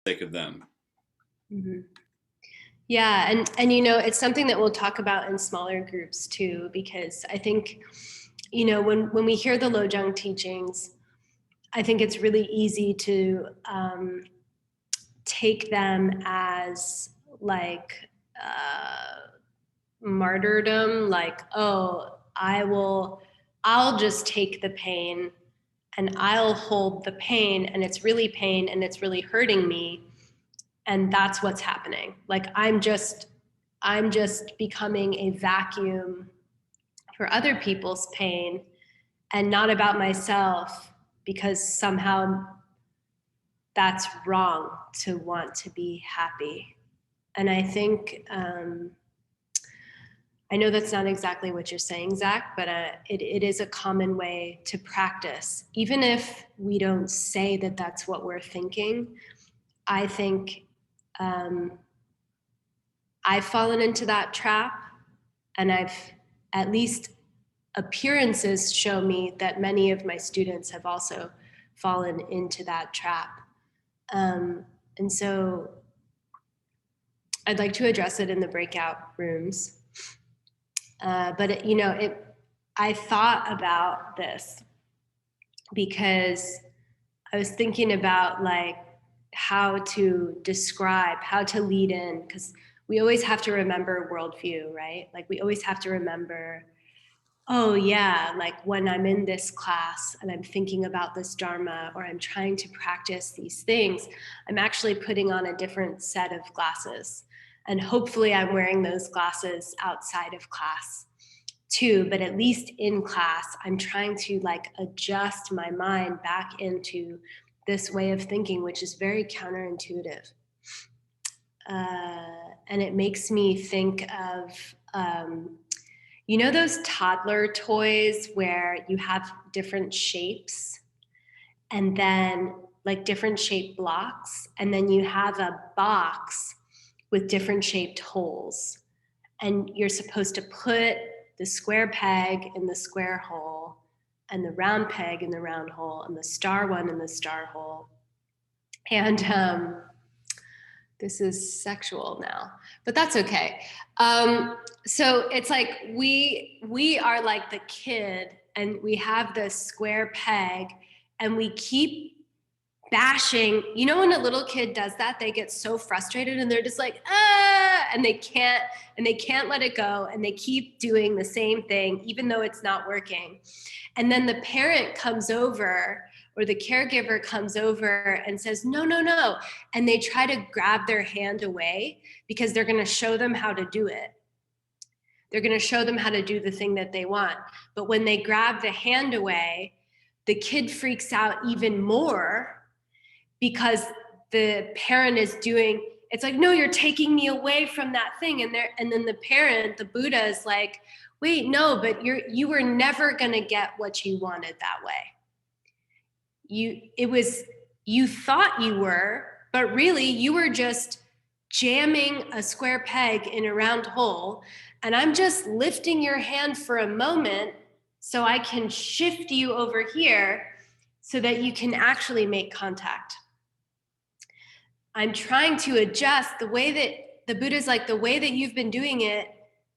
sake of them. Mm-hmm. Yeah, and you know, it's something that we'll talk about in smaller groups too, because I think, you know, when we hear the Lojong teachings, I think it's really easy to take them as like martyrdom, like, oh, I'll just take the pain and I'll hold the pain, and it's really pain and it's really hurting me, and that's what's happening. Like I'm just becoming a vacuum for other people's pain and not about myself, because somehow that's wrong to want to be happy. And I think I know that's not exactly what you're saying, Zach, but it is a common way to practice. Even if we don't say that that's what we're thinking, I think I've fallen into that trap, and I've, at least appearances show me that many of my students have also fallen into that trap. And so I'd like to address it in the breakout rooms. But you know, I thought about this because I was thinking about like how to describe, how to lead in, because we always have to remember worldview, right? Like we always have to remember, oh yeah, like when I'm in this class and I'm thinking about this Dharma or I'm trying to practice these things, I'm actually putting on a different set of glasses. And hopefully I'm wearing those glasses outside of class too, but at least in class, I'm trying to like adjust my mind back into this way of thinking, which is very counterintuitive. And it makes me think of, you know, those toddler toys where you have different shapes and then like different shaped blocks, and then you have a box with different shaped holes, and you're supposed to put the square peg in the square hole and the round peg in the round hole and the star one in the star hole. And this is sexual now, but that's okay. So it's like we are like the kid, and we have the square peg, and we keep bashing. You know, when a little kid does that, they get so frustrated and they're just like, ah, and they can't let it go, and they keep doing the same thing even though it's not working. And then the parent comes over, or the caregiver comes over and says, no, no, no. And they try to grab their hand away because they're going to show them how to do it. They're going to show them how to do the thing that they want. But when they grab the hand away, the kid freaks out even more because the parent is doing, it's like, no, you're taking me away from that thing. And then the parent, the Buddha, is like, wait, no, but you were never going to get what you wanted that way. You thought you were, but really you were just jamming a square peg in a round hole, and I'm just lifting your hand for a moment so I can shift you over here so that you can actually make contact. I'm trying to adjust the way that the Buddha's like, the way that you've been doing it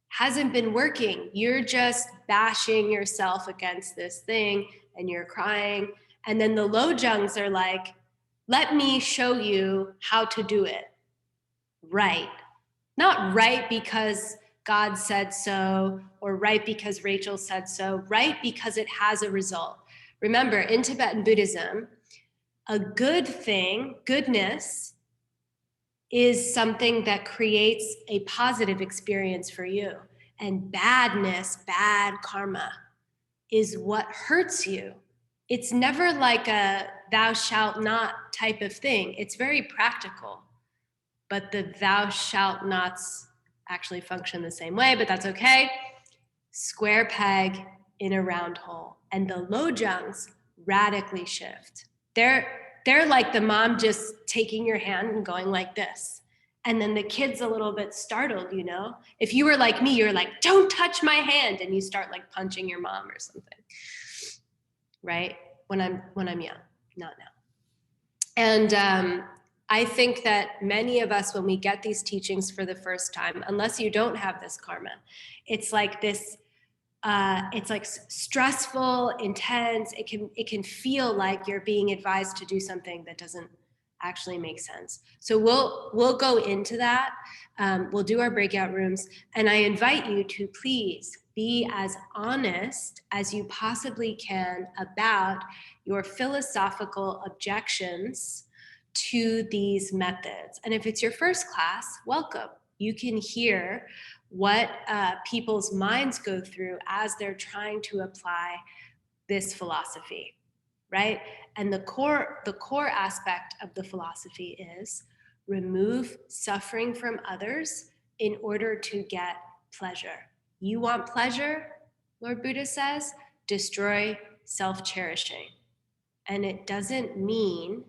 hasn't been working. You're just bashing yourself against this thing and you're crying. And then the Lojongs are like, let me show you how to do it right. Not right because God said so, or right because Rachel said so, right because it has a result. Remember, in Tibetan Buddhism, a good thing, goodness, is something that creates a positive experience for you. And badness, bad karma, is what hurts you. It's never like a thou shalt not type of thing. It's very practical. But the thou shalt nots actually function the same way, but that's okay. Square peg in a round hole. And the Lojongs radically shift. They're like the mom just taking your hand and going like this. And then the kid's a little bit startled, you know? If you were like me, you're like, don't touch my hand. And you start like punching your mom or something, right? When I'm young, not now. And I think that many of us, when we get these teachings for the first time, unless you don't have this karma, it's like this, it's like stressful, intense. It can feel like you're being advised to do something that doesn't actually make sense. So we'll go into that. We'll do our breakout rooms, and I invite you to please be as honest as you possibly can about your philosophical objections to these methods. And if it's your first class, welcome. You can hear what people's minds go through as they're trying to apply this philosophy, right? And the core aspect of the philosophy is remove suffering from others in order to get pleasure. You want pleasure, Lord Buddha says, destroy self-cherishing. And it doesn't mean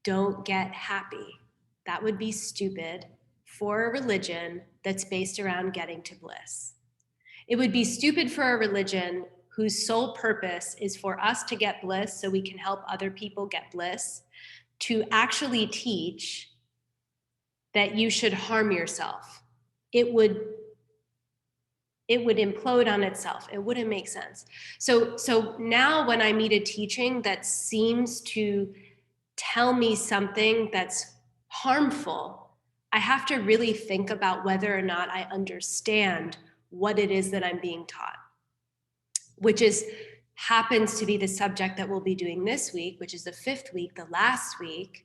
don't get happy. That would be stupid for a religion that's based around getting to bliss. It would be stupid for a religion whose sole purpose is for us to get bliss so we can help other people get bliss, to actually teach that you should harm yourself. It would implode on itself. It wouldn't make sense. So now when I meet a teaching that seems to tell me something that's harmful, I have to really think about whether or not I understand what it is that I'm being taught, which happens to be the subject that we'll be doing this week, which is the 5th week, the last week.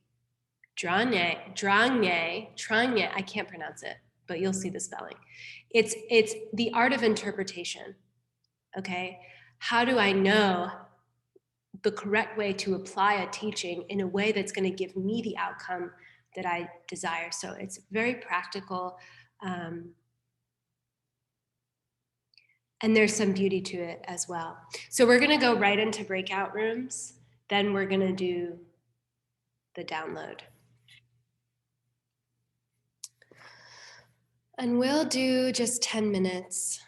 Drangye, I can't pronounce it, but you'll see the spelling. It's the art of interpretation, okay? How do I know the correct way to apply a teaching in a way that's going to give me the outcome that I desire? So it's very practical, and there's some beauty to it as well. So we're going to go right into breakout rooms, then we're going to do the download. And we'll do just 10 minutes.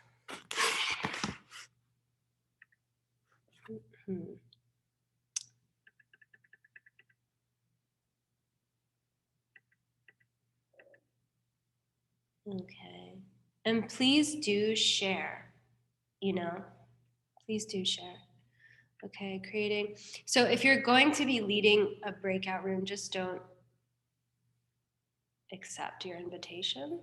Okay. And please do share, please do share. Okay, creating. So if you're going to be leading a breakout room, just don't accept your invitation.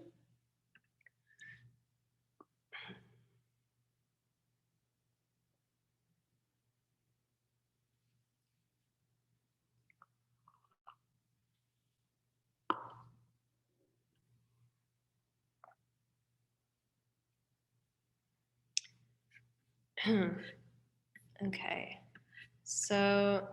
Okay, so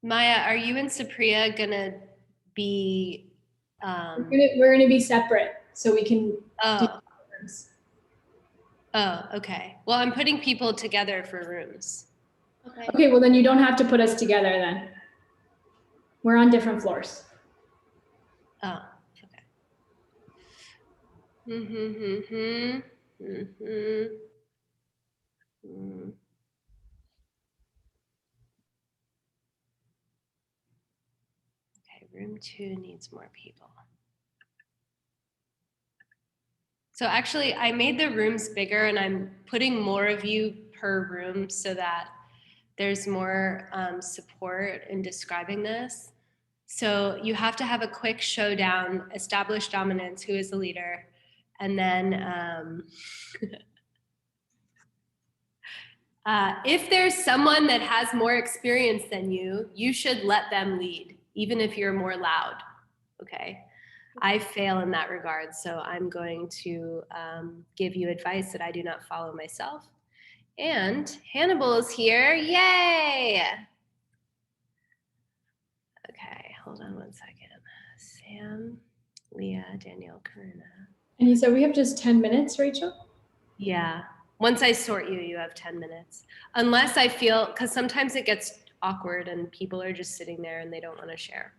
Maya, are you and Supriya gonna be? We're gonna be separate, so we can. Oh. Oh, okay. Well, I'm putting people together for rooms. Okay. Okay. Well, then you don't have to put us together. Then we're on different floors. Oh, okay. Okay, room 2 needs more people. So actually, I made the rooms bigger, and I'm putting more of you per room so that there's more support in describing this. So you have to have a quick showdown, establish dominance, who is the leader, and then if there's someone that has more experience than you, you should let them lead, even if you're more loud, okay? I fail in that regard, so I'm going to give you advice that I do not follow myself. And Hannibal is here, yay! Okay, hold on one second. Sam, Leah, Danielle, Karina. And you said we have just 10 minutes, Rachel? Yeah. Once I sort you, you have 10 minutes. Unless I feel, because sometimes it gets awkward and people are just sitting there and they don't want to share.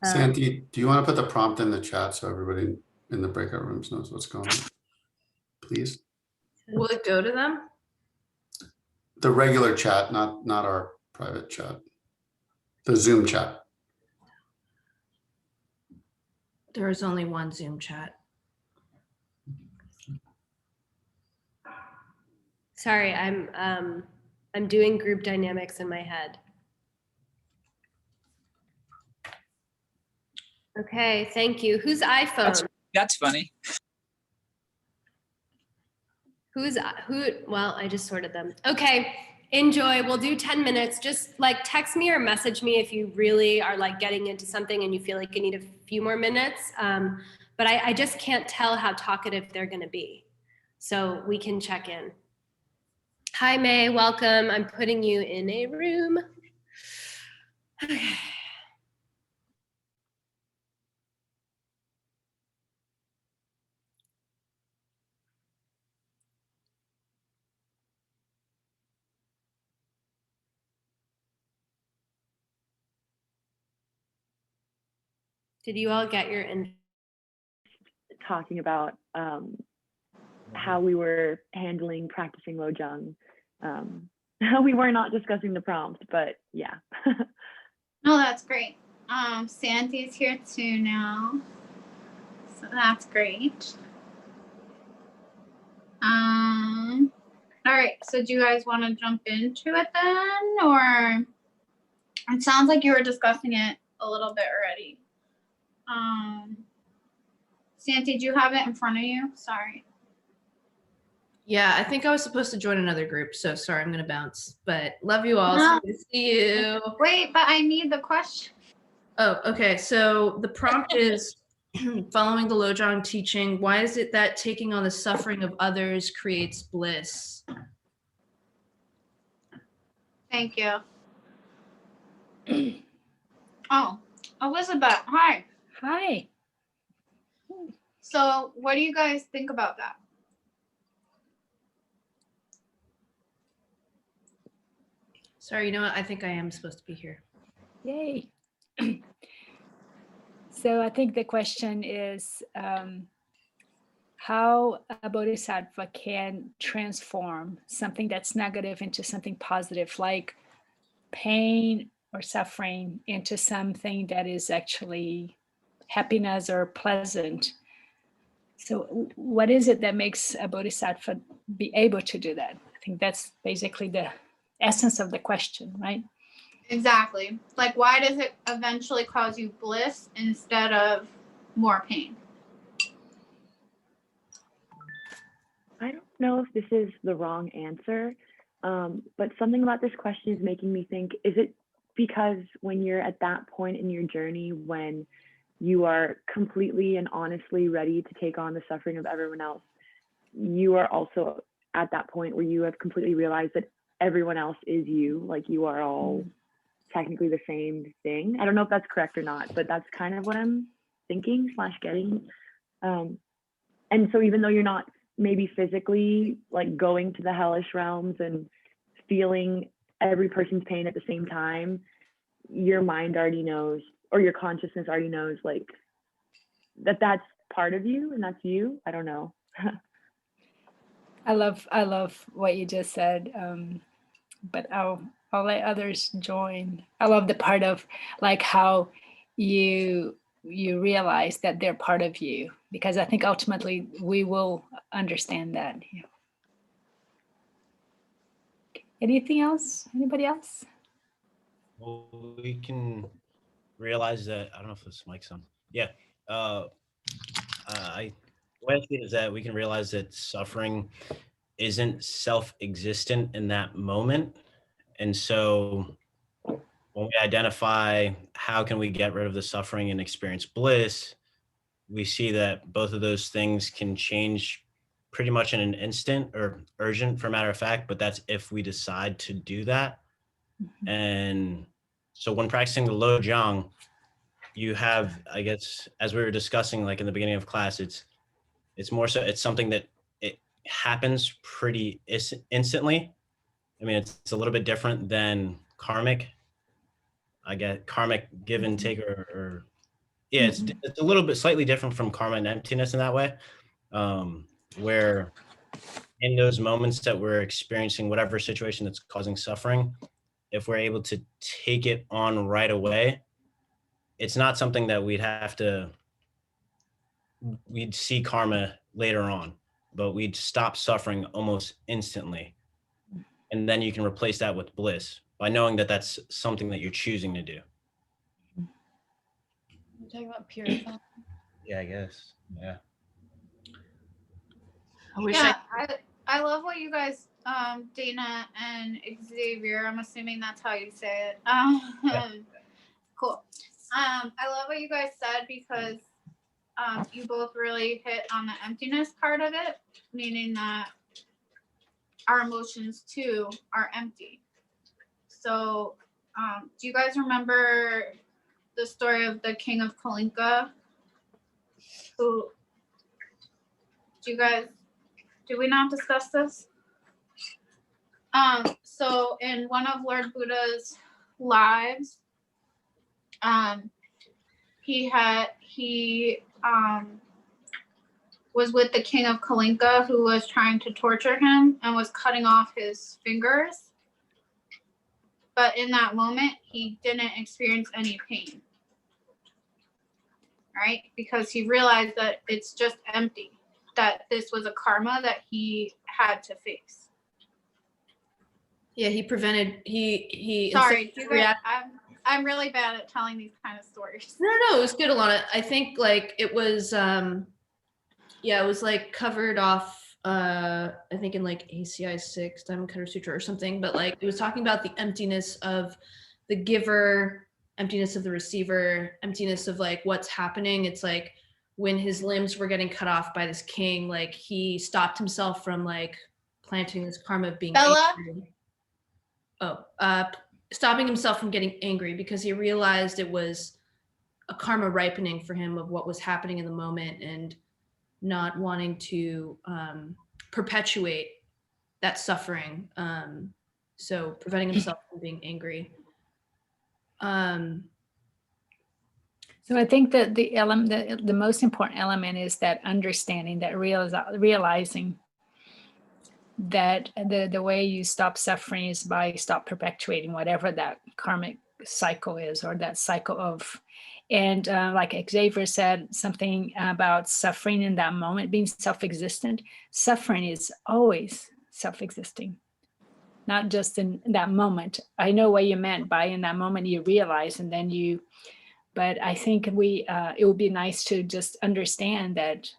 Sandy, do you want to put the prompt in the chat so everybody in the breakout rooms knows what's going on? Please. Will it go to them? The regular chat, not our private chat. The Zoom chat. There is only one Zoom chat. Sorry, I'm doing group dynamics in my head. Okay, thank you. Whose iPhone? That's funny. Well, I just sorted them. Okay, enjoy. We'll do 10 minutes. Just like text me or message me if you really are like getting into something and you feel like you need a few more minutes. But I just can't tell how talkative they're gonna be. So we can check in. Hi, May, welcome. I'm putting you in a room. Okay. Did you all get your talking about how we were handling practicing Lojong. We were not discussing the prompt, but yeah. Oh, that's great. Sandy's here too now, so that's great. All right, so do you guys want to jump into it then, or it sounds like you were discussing it a little bit already. Sandy, do you have it in front of you? Sorry. Yeah, I think I was supposed to join another group, so sorry, I'm gonna bounce. But love you all. So good to see you. Wait, but I need the question. Oh, okay. So the prompt is following the Lojong teaching. Why is it that taking on the suffering of others creates bliss? Thank you. Oh, Elizabeth, hi. Hi. So what do you guys think about that? Sorry, you know what? I think I am supposed to be here. Yay. So I think the question is how a bodhisattva can transform something that's negative into something positive, like pain or suffering into something that is actually happiness or pleasant. So what is it that makes a bodhisattva be able to do that? I think that's basically the essence of the question, right? Exactly. Like, why does it eventually cause you bliss instead of more pain? I don't know if this is the wrong answer, but something about this question is making me think, is it because when you're at that point in your journey when you are completely and honestly ready to take on the suffering of everyone else, you are also at that point where you have completely realized that everyone else is you, like you are all technically the same thing. I don't know if that's correct or not, but that's kind of what I'm thinking / getting. And so even though you're not maybe physically like going to the hellish realms and feeling every person's pain at the same time, your mind already knows, or your consciousness already knows, like that's part of you and that's you. I don't know. I love what you just said, but I'll let others join. I love the part of like how you realize that they're part of you, because I think ultimately we will understand that. Yeah. Anything else? Anybody else? Well, we can realize that, I don't know if this mic's on. Yeah. What I see is that we can realize that suffering isn't self-existent in that moment. And so when we identify how can we get rid of the suffering and experience bliss, we see that both of those things can change pretty much in an instant, or urgent for a matter of fact, but that's if we decide to do that. Mm-hmm. And so when practicing the Lojong, you have, I guess, as we were discussing, like in the beginning of class, it's more so, it's something that it happens pretty instantly. I mean, it's a little bit different than karmic. I get karmic give and take, or yeah, it's a little bit slightly different from karma and emptiness in that way, where in those moments that we're experiencing whatever situation that's causing suffering, if we're able to take it on right away, it's not something that we'd see karma later on, but we'd stop suffering almost instantly. And then you can replace that with bliss by knowing that that's something that you're choosing to do. You're talking about purifying. Yeah, I guess. Yeah. I wish Yeah, I love what you guys, Dana and Xavier, I'm assuming that's how you say it. Yeah. Cool. I love what you guys said because you both really hit on the emptiness part of it, meaning that our emotions too are empty. So, do you guys remember the story of the king of Kalinka? Did we not discuss this? So in one of Lord Buddha's lives, he was with the king of Kalinka who was trying to torture him and was cutting off his fingers. But in that moment, he didn't experience any pain, right? Because he realized that it's just empty, that this was a karma that he had to face. Yeah, he prevented, he Sorry, you guys, I'm really bad at telling these kind of stories. No, it was good, Alana. I think like it was, yeah, it was like covered off, I think in like ACI18, Diamond Cutter Sutra or something, but like it was talking about the emptiness of the giver, emptiness of the receiver, emptiness of like what's happening. It's like when his limbs were getting cut off by this king, like he stopped himself from like planting this karma of being Bella? angry. Stopping himself from getting angry because he realized it was a karma ripening for him of what was happening in the moment and not wanting to perpetuate that suffering. So preventing himself from being angry. So I think that the most important element is that understanding, that realizing that the way you stop suffering is by stop perpetuating whatever that karmic cycle is, or that cycle of, and like Xavier said, something about suffering in that moment being self-existent. Suffering is always self-existing, not just in that moment. I know what you meant by in that moment you realize, and then you, but I think it would be nice to just understand that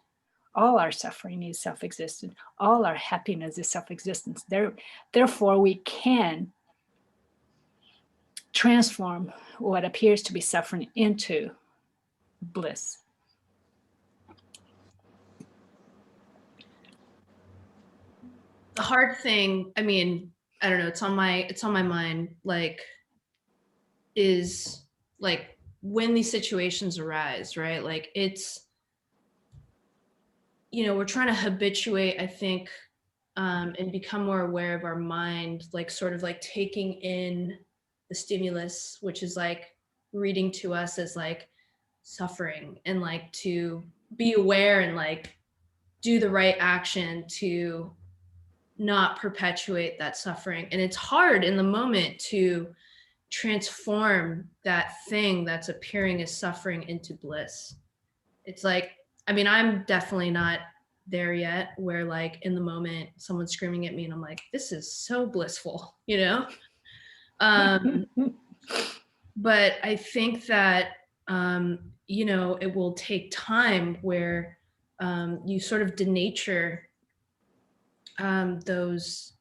all our suffering is self-existent. All our happiness is self-existence. Therefore, we can transform what appears to be suffering into bliss. The hard thing, I mean, I don't know, it's on my mind, like, is like when these situations arise, right? Like it's, we're trying to habituate, I think, and become more aware of our mind, like sort of like taking in the stimulus, which is like reading to us as like suffering, and like to be aware and like do the right action to not perpetuate that suffering. And it's hard in the moment to transform that thing that's appearing as suffering into bliss. It's like, I mean, I'm definitely not there yet where like in the moment someone's screaming at me and I'm like, this is so blissful, but I think that, it will take time where you sort of denature those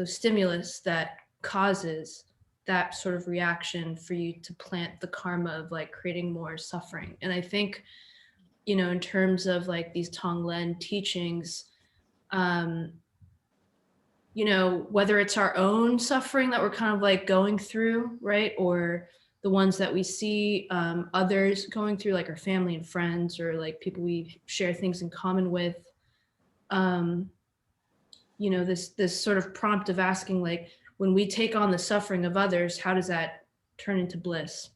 stimulus that causes that sort of reaction for you to plant the karma of like creating more suffering. And I think, in terms of like these Tonglen teachings, whether it's our own suffering that we're kind of like going through, right? Or the ones that we see others going through, like our family and friends, or like people we share things in common with. You know, this sort of prompt of asking, like, when we take on the suffering of others, how does that turn into bliss?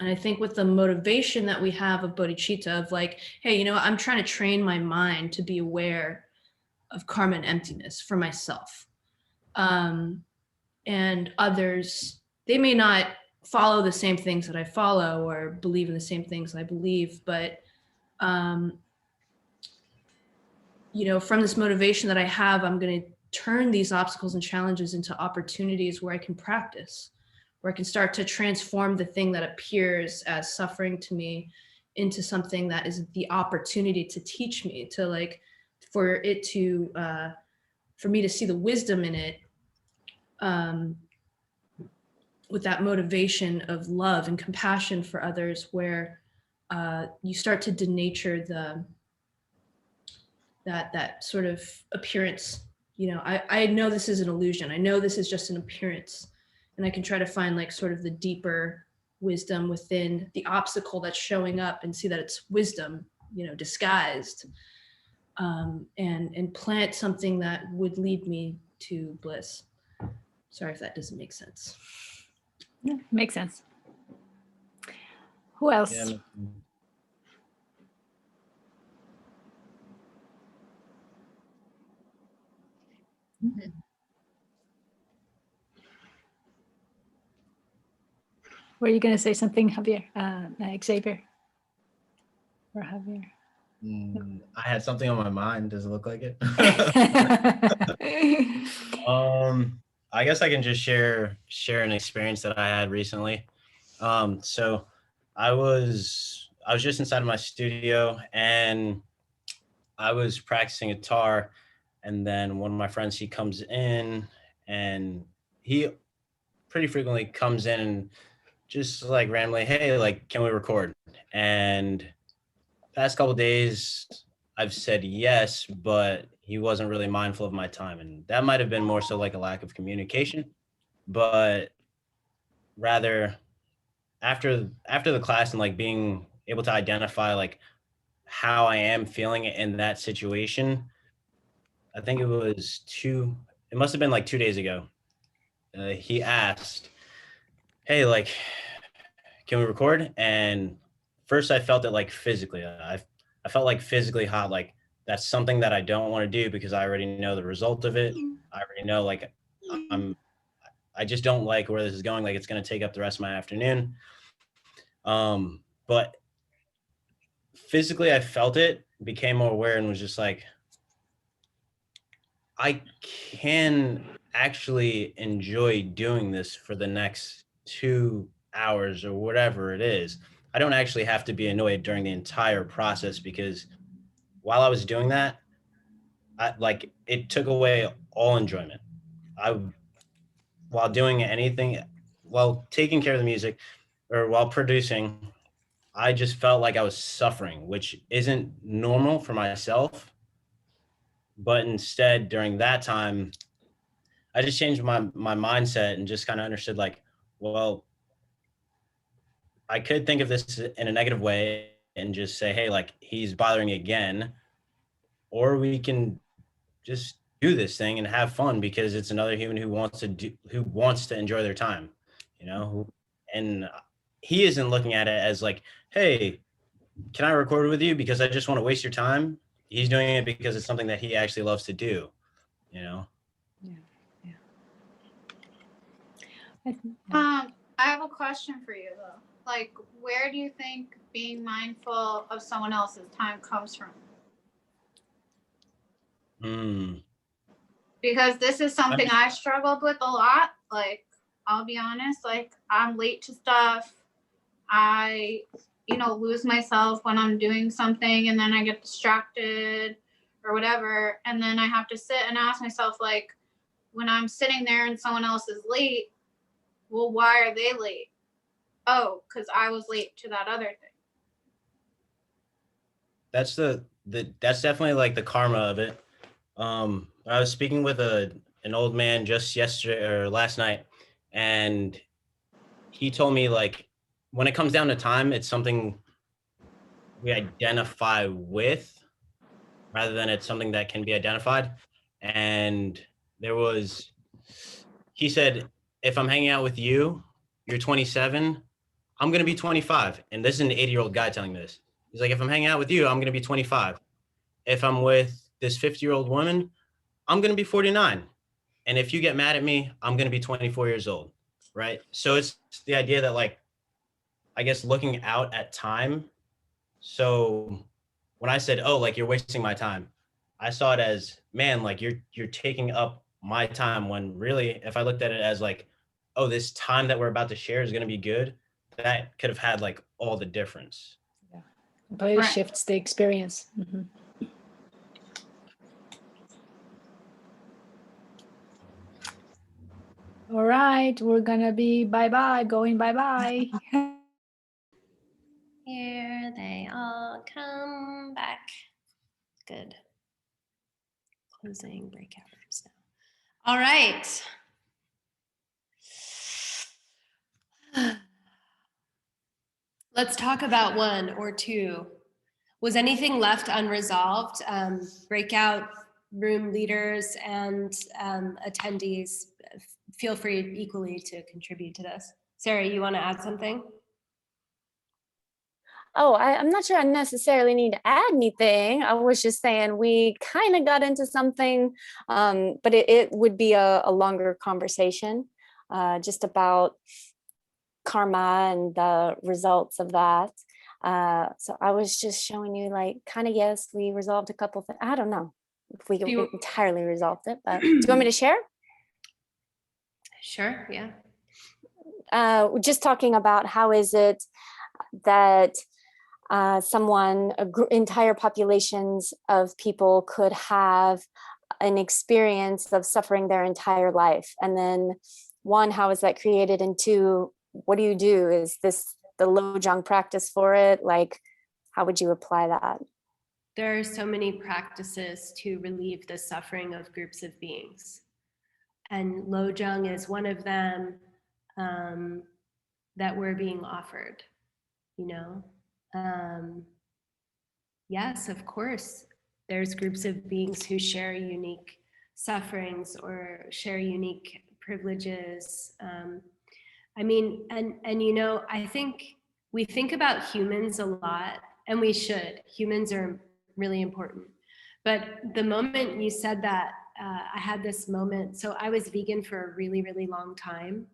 And I think with the motivation that we have of bodhicitta, of like, hey, you know, I'm trying to train my mind to be aware of karma and emptiness for myself. And others, they may not follow the same things that I follow or believe in the same things I believe, but you know, from this motivation that I have, I'm going to turn these obstacles and challenges into opportunities where I can practice, where I can start to transform the thing that appears as suffering to me into something that is the opportunity to teach me, to like, for it to, for me to see the wisdom in it, with that motivation of love and compassion for others, where you start to denature that sort of appearance. You know, I know this is an illusion. I know this is just an appearance, and I can try to find like sort of the deeper wisdom within the obstacle that's showing up, and see that it's wisdom, you know, disguised, and plant something that would lead me to bliss. Sorry if that doesn't make sense. Yeah, makes sense. Who else? Yeah. Were you going to say something, Javier? Xavier? Or Javier? I had something on my mind. Does it look like it? I guess I can just share an experience that I had recently. So I was just inside of my studio, and I was practicing guitar, and then one of my friends, he comes in, and he pretty frequently comes in and just like randomly, hey, like, can we record? And past couple of days, I've said yes, but he wasn't really mindful of my time, and that might have been more so like a lack of communication. But rather, after the class and like being able to identify like how I am feeling in that situation, I think it must have been like 2 days ago. He asked, hey, like, can we record? And first I felt it like physically. I felt like physically hot, like that's something that I don't want to do because I already know the result of it. I already know like I just don't like where this is going. Like it's going to take up the rest of my afternoon. But physically I felt it, became more aware, and was just like, I can actually enjoy doing this for the next 2 hours or whatever it is. I don't actually have to be annoyed during the entire process, because while I was doing that, it took away all enjoyment. While doing anything, while taking care of the music or while producing, I just felt like I was suffering, which isn't normal for myself. But instead, during that time, I just changed my mindset and just kind of understood like, well, I could think of this in a negative way and just say, hey, like he's bothering me again, or we can just do this thing and have fun because it's another human who wants to enjoy their time, you know? And he isn't looking at it as like, hey, can I record with you because I just want to waste your time? He's doing it because it's something that he actually loves to do, you know? I have a question for you though. Like, where do you think being mindful of someone else's time comes from? Because this is something I struggled with a lot. Like, I'll be honest, like I'm late to stuff. I, lose myself when I'm doing something, and then I get distracted or whatever. And then I have to sit and ask myself, like, when I'm sitting there and someone else is late, well, why are they late? Oh, because I was late to that other thing. That's that's definitely like the karma of it. I was speaking with an old man just yesterday or last night, and he told me like, when it comes down to time, it's something we identify with rather than it's something that can be identified. And he said, if I'm hanging out with you, you're 27, I'm going to be 25. And this is an 80-year-old guy telling me this. He's like, if I'm hanging out with you, I'm going to be 25. If I'm with this 50-year-old woman, I'm going to be 49. And if you get mad at me, I'm going to be 24 years old. Right. So it's the idea that, like, I guess looking out at time. So when I said, oh, like, you're wasting my time, I saw it as, man, like you're taking up my time, when really, if I looked at it as like, oh, this time that we're about to share is going to be good, that could have had like all the difference. Yeah. Completely Right. shifts the experience. Mhm. All right, we're gonna be going bye-bye. Here they all come back. Good. Closing breakout rooms now. All right. Let's talk about one or two. Was anything left unresolved? Breakout room leaders and attendees, feel free equally to contribute to this. Sarah, you want to add something? Oh, I'm not sure I necessarily need to add anything. I was just saying we kind of got into something, but it would be a longer conversation just about karma and the results of that. So I was just showing you, like, kind of, yes, we resolved a couple things. I don't know if we entirely resolved it, but do you want me to share? Sure, yeah. Just talking about how is it that entire populations of people could have an experience of suffering their entire life. And then one, how is that created? And two, what do you do? Is this the Lojong practice for it? Like, how would you apply that? There are so many practices to relieve the suffering of groups of beings. And Lojong is one of them that we're being offered, you know? Yes, of course, there's groups of beings who share unique sufferings or share unique privileges. I mean, and you know, I think we think about humans a lot, and we should. Humans are really important. But the moment you said that, I had this moment. So I was vegan for a really, really long time.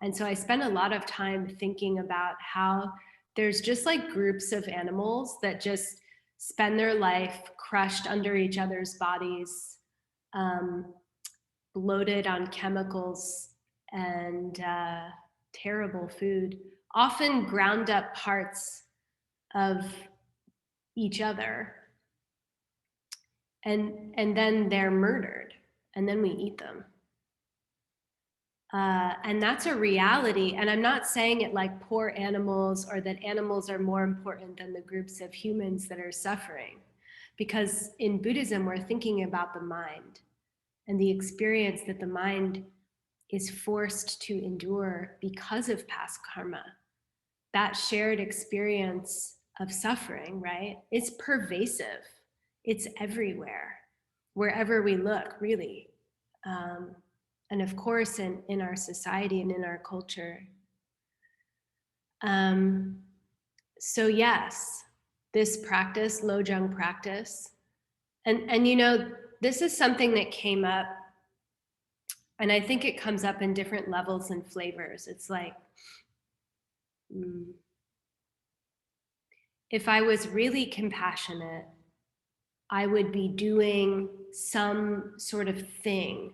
And so I spent a lot of time thinking about how there's just like groups of animals that just spend their life crushed under each other's bodies, bloated on chemicals and terrible food, often ground up parts of each other. And then they're murdered, and then we eat them. And that's a reality. And I'm not saying it like poor animals or that animals are more important than the groups of humans that are suffering. Because in Buddhism, we're thinking about the mind and the experience that the mind is forced to endure because of past karma. That shared experience of suffering, right? It's pervasive. It's everywhere, wherever we look, really. And of course, in our society and in our culture. So yes, this practice, Lojong practice, and you know, this is something that came up, and I think it comes up in different levels and flavors. It's like, if I was really compassionate, I would be doing some sort of thing.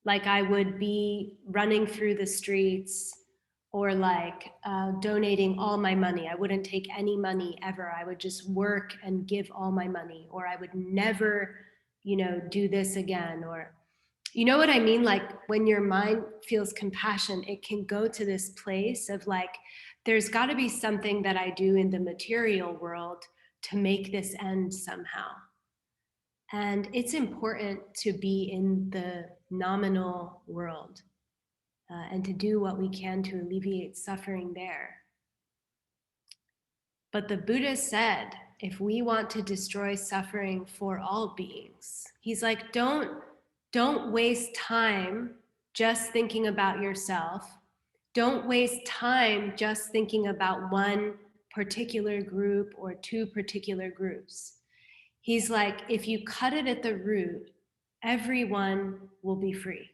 Like I would be running through the streets or like donating all my money. I wouldn't take any money ever. I would just work and give all my money, or I would never, you know, do this again. Or, you know what I mean? Like when your mind feels compassion, it can go to this place of like, there's got to be something that I do in the material world to make this end somehow. And it's important to be in the nominal world. and to do what we can to alleviate suffering there. But the Buddha said, if we want to destroy suffering for all beings, he's like, don't waste time just thinking about yourself. Don't waste time just thinking about one particular group or two particular groups. He's like, if you cut it at the root, everyone will be free.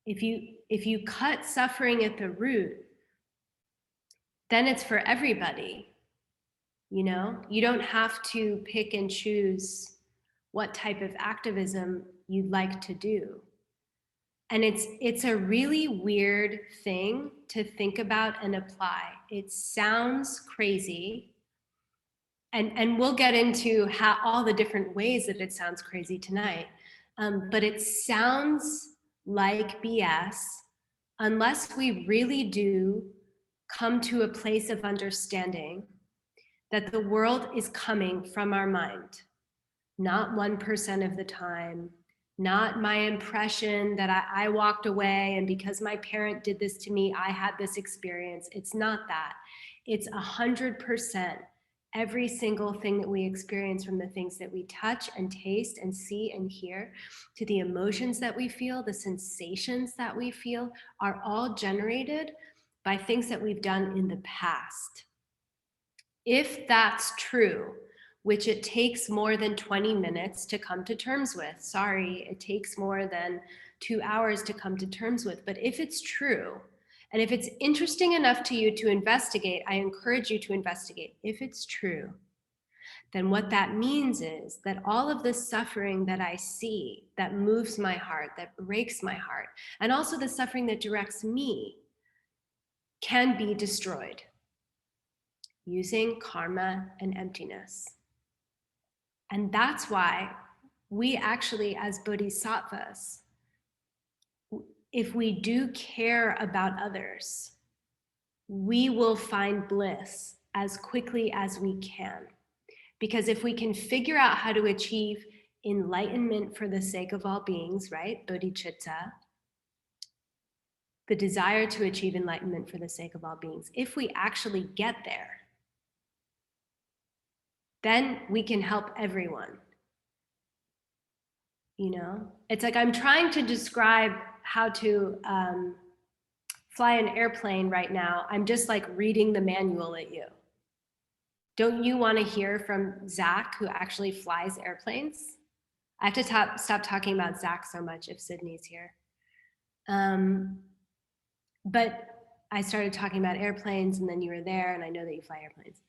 If you cut suffering at the root, then it's for everybody. You know, you don't have to pick and choose what type of activism you'd like to do. And it's a really weird thing to think about and apply. It sounds crazy. And we'll get into how all the different ways that it sounds crazy tonight. But it sounds like BS unless we really do come to a place of understanding that the world is coming from our mind, not 1% of the time, not my impression that I walked away and because my parent did this to me, I had this experience. It's not that. It's 100%. Every single thing that we experience, from the things that we touch and taste and see and hear, to the emotions that we feel, the sensations that we feel, are all generated by things that we've done in the past. If that's true, which it takes more than 20 minutes to come to terms with, sorry, it takes more than 2 hours to come to terms with, but if it's true, and if it's interesting enough to you to investigate, I encourage you to investigate. If it's true, then what that means is that all of the suffering that I see, that moves my heart, that breaks my heart, and also the suffering that directs me, can be destroyed using karma and emptiness. And that's why we actually, as bodhisattvas, if we do care about others, we will find bliss as quickly as we can. Because if we can figure out how to achieve enlightenment for the sake of all beings, right? Bodhicitta, the desire to achieve enlightenment for the sake of all beings. If we actually get there, then we can help everyone. You know, it's like I'm trying to describe how to fly an airplane right now. I'm just like reading the manual at you. Don't you want to hear from Zach, who actually flies airplanes? I have to stop talking about Zach so much if Sydney's here. But I started talking about airplanes and then you were there, and I know that you fly airplanes.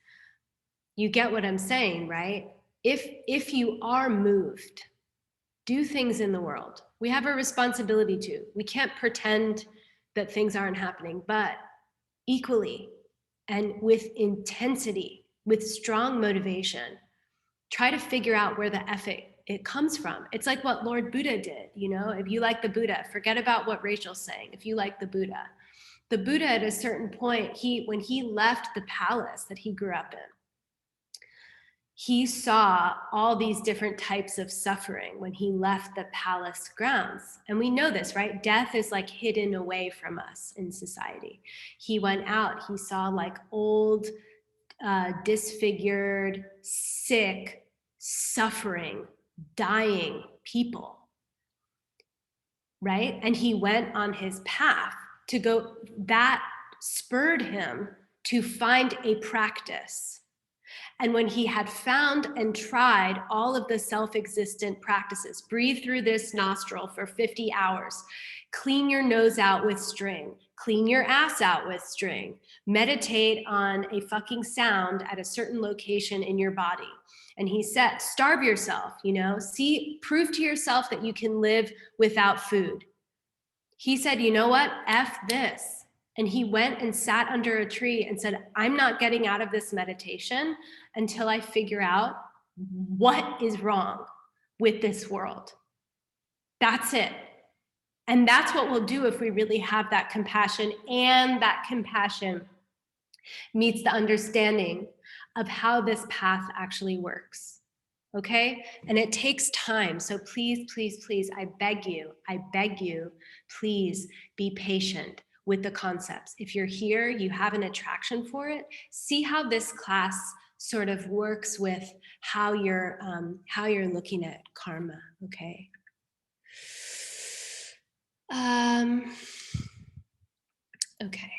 You get what I'm saying, right? If you are moved, do things in the world. We have a responsibility to. We can't pretend that things aren't happening, but equally and with intensity, with strong motivation, try to figure out where the it comes from. It's like what Lord Buddha did, you know? If you like the Buddha, forget about what Rachel's saying. If you like the Buddha at a certain point, when he left the palace that he grew up in, he saw all these different types of suffering when he left the palace grounds. And we know this, right? Death is like hidden away from us in society. He went out, he saw like old, disfigured, sick, suffering, dying people, right? And he went on his path to go, that spurred him to find a practice. And when he had found and tried all of the self-existent practices, breathe through this nostril for 50 hours, clean your nose out with string, clean your ass out with string, meditate on a fucking sound at a certain location in your body. And he said, starve yourself, you know, prove to yourself that you can live without food. He said, you know what, F this. And he went and sat under a tree and said, I'm not getting out of this meditation until I figure out what is wrong with this world. That's it. And that's what we'll do if we really have that compassion, and that compassion meets the understanding of how this path actually works. okay? And it takes time. So please, please, please, I beg you, please be patient with the concepts. If you're here, you have an attraction for it, see how this class sort of works with how you're looking at karma, okay? Okay.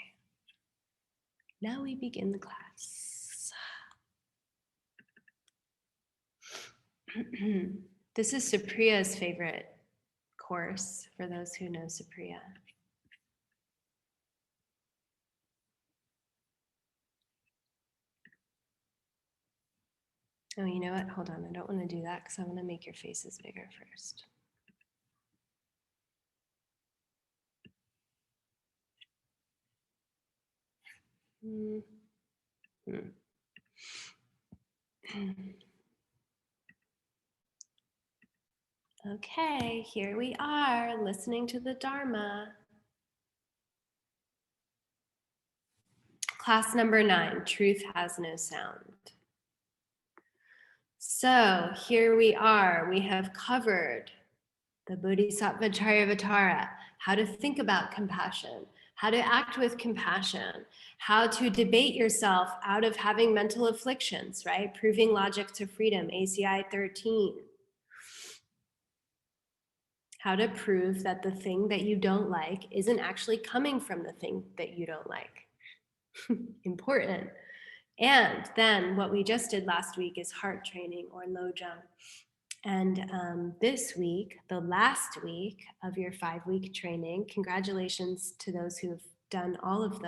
Now we begin the class. This is Supriya's favorite course, for those who know Supriya. Oh, you know what? Hold on. I don't want to do that because I want to make your faces bigger first. Okay, here we are, listening to the Dharma. Class number 9, Truth Has No Sound. So here we are, we have covered the Bodhisattva Charyavatara, how to think about compassion, how to act with compassion, how to debate yourself out of having mental afflictions, right? Proving logic to freedom, ACI18. How to prove that the thing that you don't like isn't actually coming from the thing that you don't like. Important. And then what we just did last week is heart training, or lojong. And this week, the last week of your 5-week training, congratulations to those who have done all of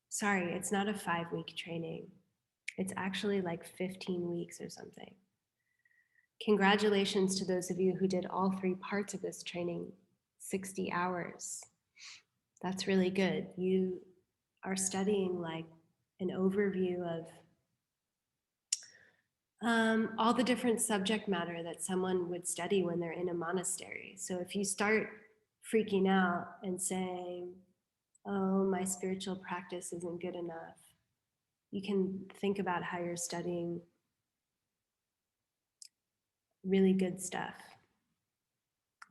sorry, it's not a 5-week training. It's actually like 15 weeks or something. Congratulations to those of you who did all 3 parts of this training, 60 hours. That's really good. You are studying like an overview of all the different subject matter that someone would study when they're in a monastery. So if you start freaking out and saying, oh, my spiritual practice isn't good enough, you can think about how you're studying really good stuff.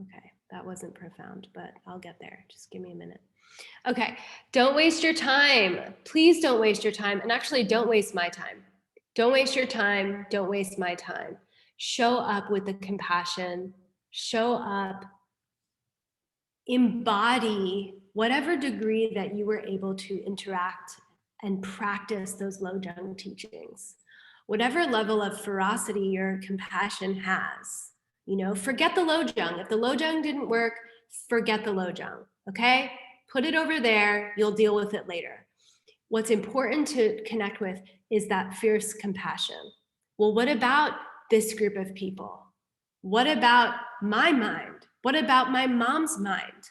Okay, that wasn't profound, but I'll get there. Just give me a minute. Okay, don't waste your time. Please don't waste your time. And actually, don't waste my time. Don't waste your time. Don't waste my time. Show up with the compassion. Show up. Embody whatever degree that you were able to interact and practice those lojong teachings. Whatever level of ferocity your compassion has. You know, forget the lojong. If the lojong didn't work, forget the lojong, okay? Put it over there, you'll deal with it later. What's important to connect with is that fierce compassion. Well, what about this group of people? What about my mind? What about my mom's mind?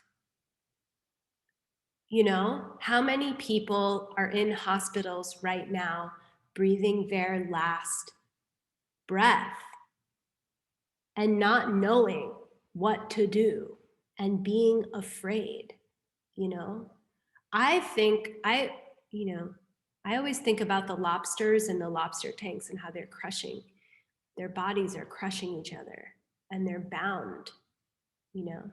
You know, how many people are in hospitals right now breathing their last breath and not knowing what to do and being afraid, you know? I always think about the lobsters in the lobster tanks and how they're crushing. Their bodies are crushing each other and they're bound, you know?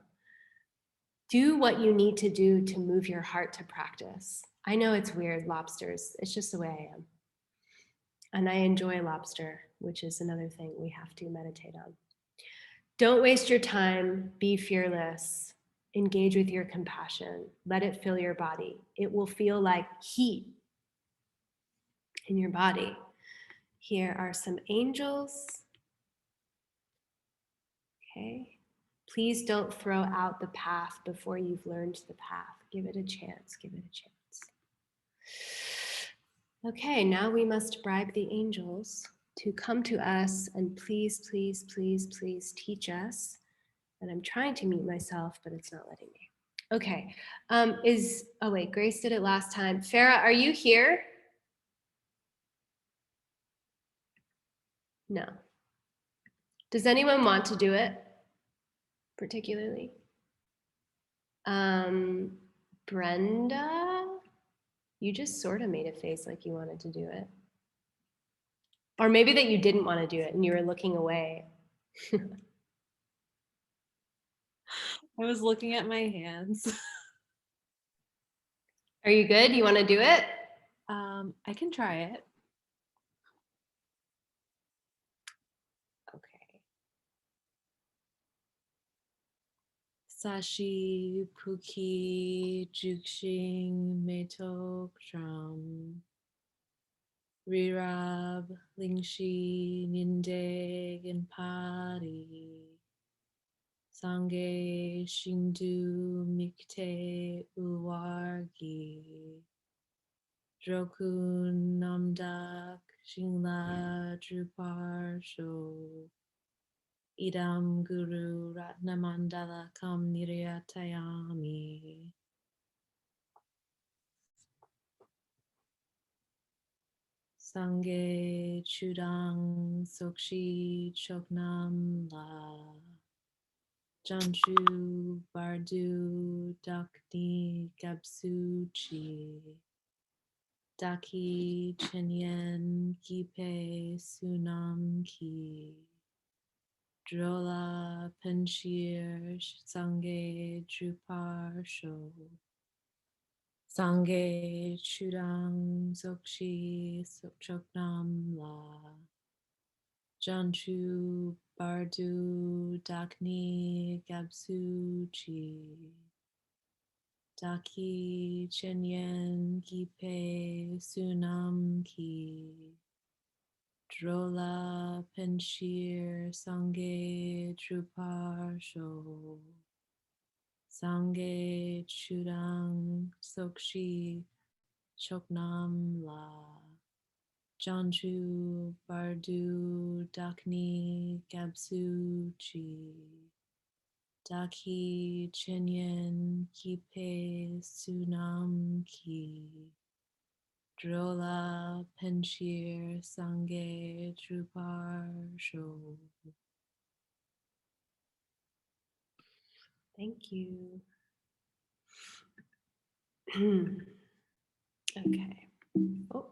Do what you need to do to move your heart to practice. I know it's weird, lobsters. It's just the way I am. And I enjoy lobster, which is another thing we have to meditate on. Don't waste your time. Be fearless. Engage with your compassion. Let it fill your body. It will feel like heat in your body. Here are some angels. Okay. Please don't throw out the path before you've learned the path. Give it a chance. Give it a chance. Okay, now we must bribe the angels to come to us and please, please, please, please teach us. And I'm trying to mute myself, but it's not letting me. Okay, oh wait, Grace did it last time. Farah, are you here? No. Does anyone want to do it particularly? Brenda, you just sort of made a face like you wanted to do it. Or maybe that you didn't want to do it and you were looking away. I was looking at my hands. Are you good? You want to do it? I can try it. Okay. Sashi Puki Juxing Metok Drum Rirab Lingshi Nindeg and Pari Sange Shindu Mikte Uwargi Drokun Namdak Shingla Druparsho Idam Guru Ratnamandala Kam Niryatayami. Sange Chudang Sokshi Choknam La Janchu Bardu Dakni Gabsuchi Daki Chenyen Kipe Sunam Ki Drola Penshir Sange Druparsho Sange Chudang Sokshi Choknam La Janchu Bardu Dakni Gabsuchi Daki Chenyen Gipe Sunam Ki Drola Penshir Sange Druparsho Sange Chudang Sokshi Choknam La Janchu Bardu Dakni Gabsuchi Daki Chenyen Kipe Sunam Ki Drola Penshir Sange Druparsho. Thank you. Okay. Oh.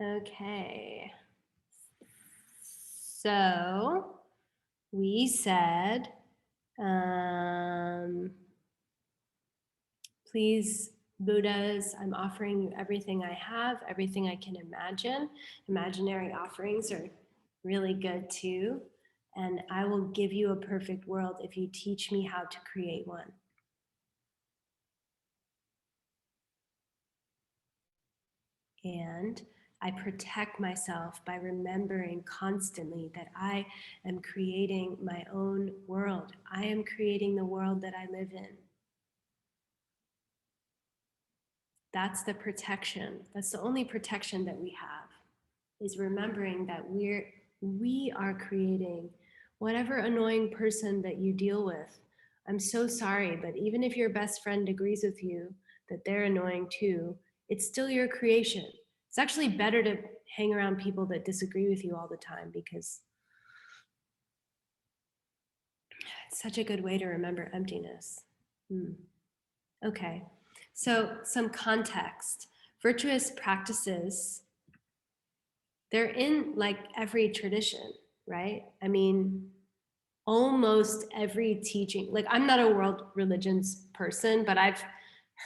Okay. So we said, please, Buddhas, I'm offering you everything I have, everything I can imagine. Imaginary offerings are really good too. And I will give you a perfect world if you teach me how to create one. And I protect myself by remembering constantly that I am creating my own world. I am creating the world that I live in. That's the protection. That's the only protection that we have, is remembering that we are creating whatever annoying person that you deal with. I'm so sorry, but even if your best friend agrees with you that they're annoying too, it's still your creation. It's actually better to hang around people that disagree with you all the time, because it's such a good way to remember emptiness. Okay, so some context. Virtuous practices, they're in like every tradition, right? I mean, almost every teaching, like I'm not a world religions person, but I've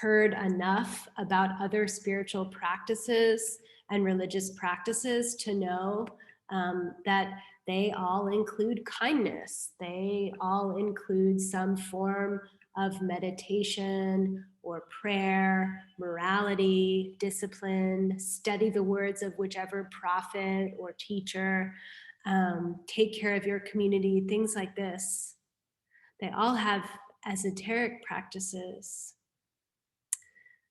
heard enough about other spiritual practices and religious practices to know that they all include kindness. They all include some form of meditation or prayer, morality, discipline, study the words of whichever prophet or teacher, take care of your community, things like this. They all have esoteric practices.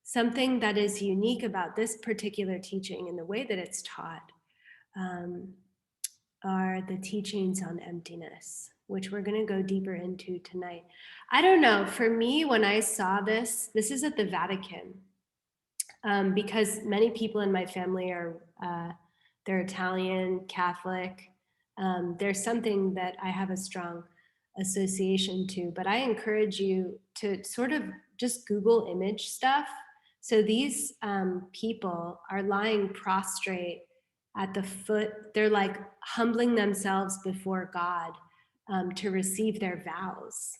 Something that is unique about this particular teaching and the way that it's taught are the teachings on emptiness, which we're going to go deeper into tonight. I don't know, for me, when I saw this is at the Vatican, because many people in my family are, they're Italian, Catholic. There's something that I have a strong association to, but I encourage you to sort of just Google image stuff. So these people are lying prostrate at the foot. They're like humbling themselves before God to receive their vows.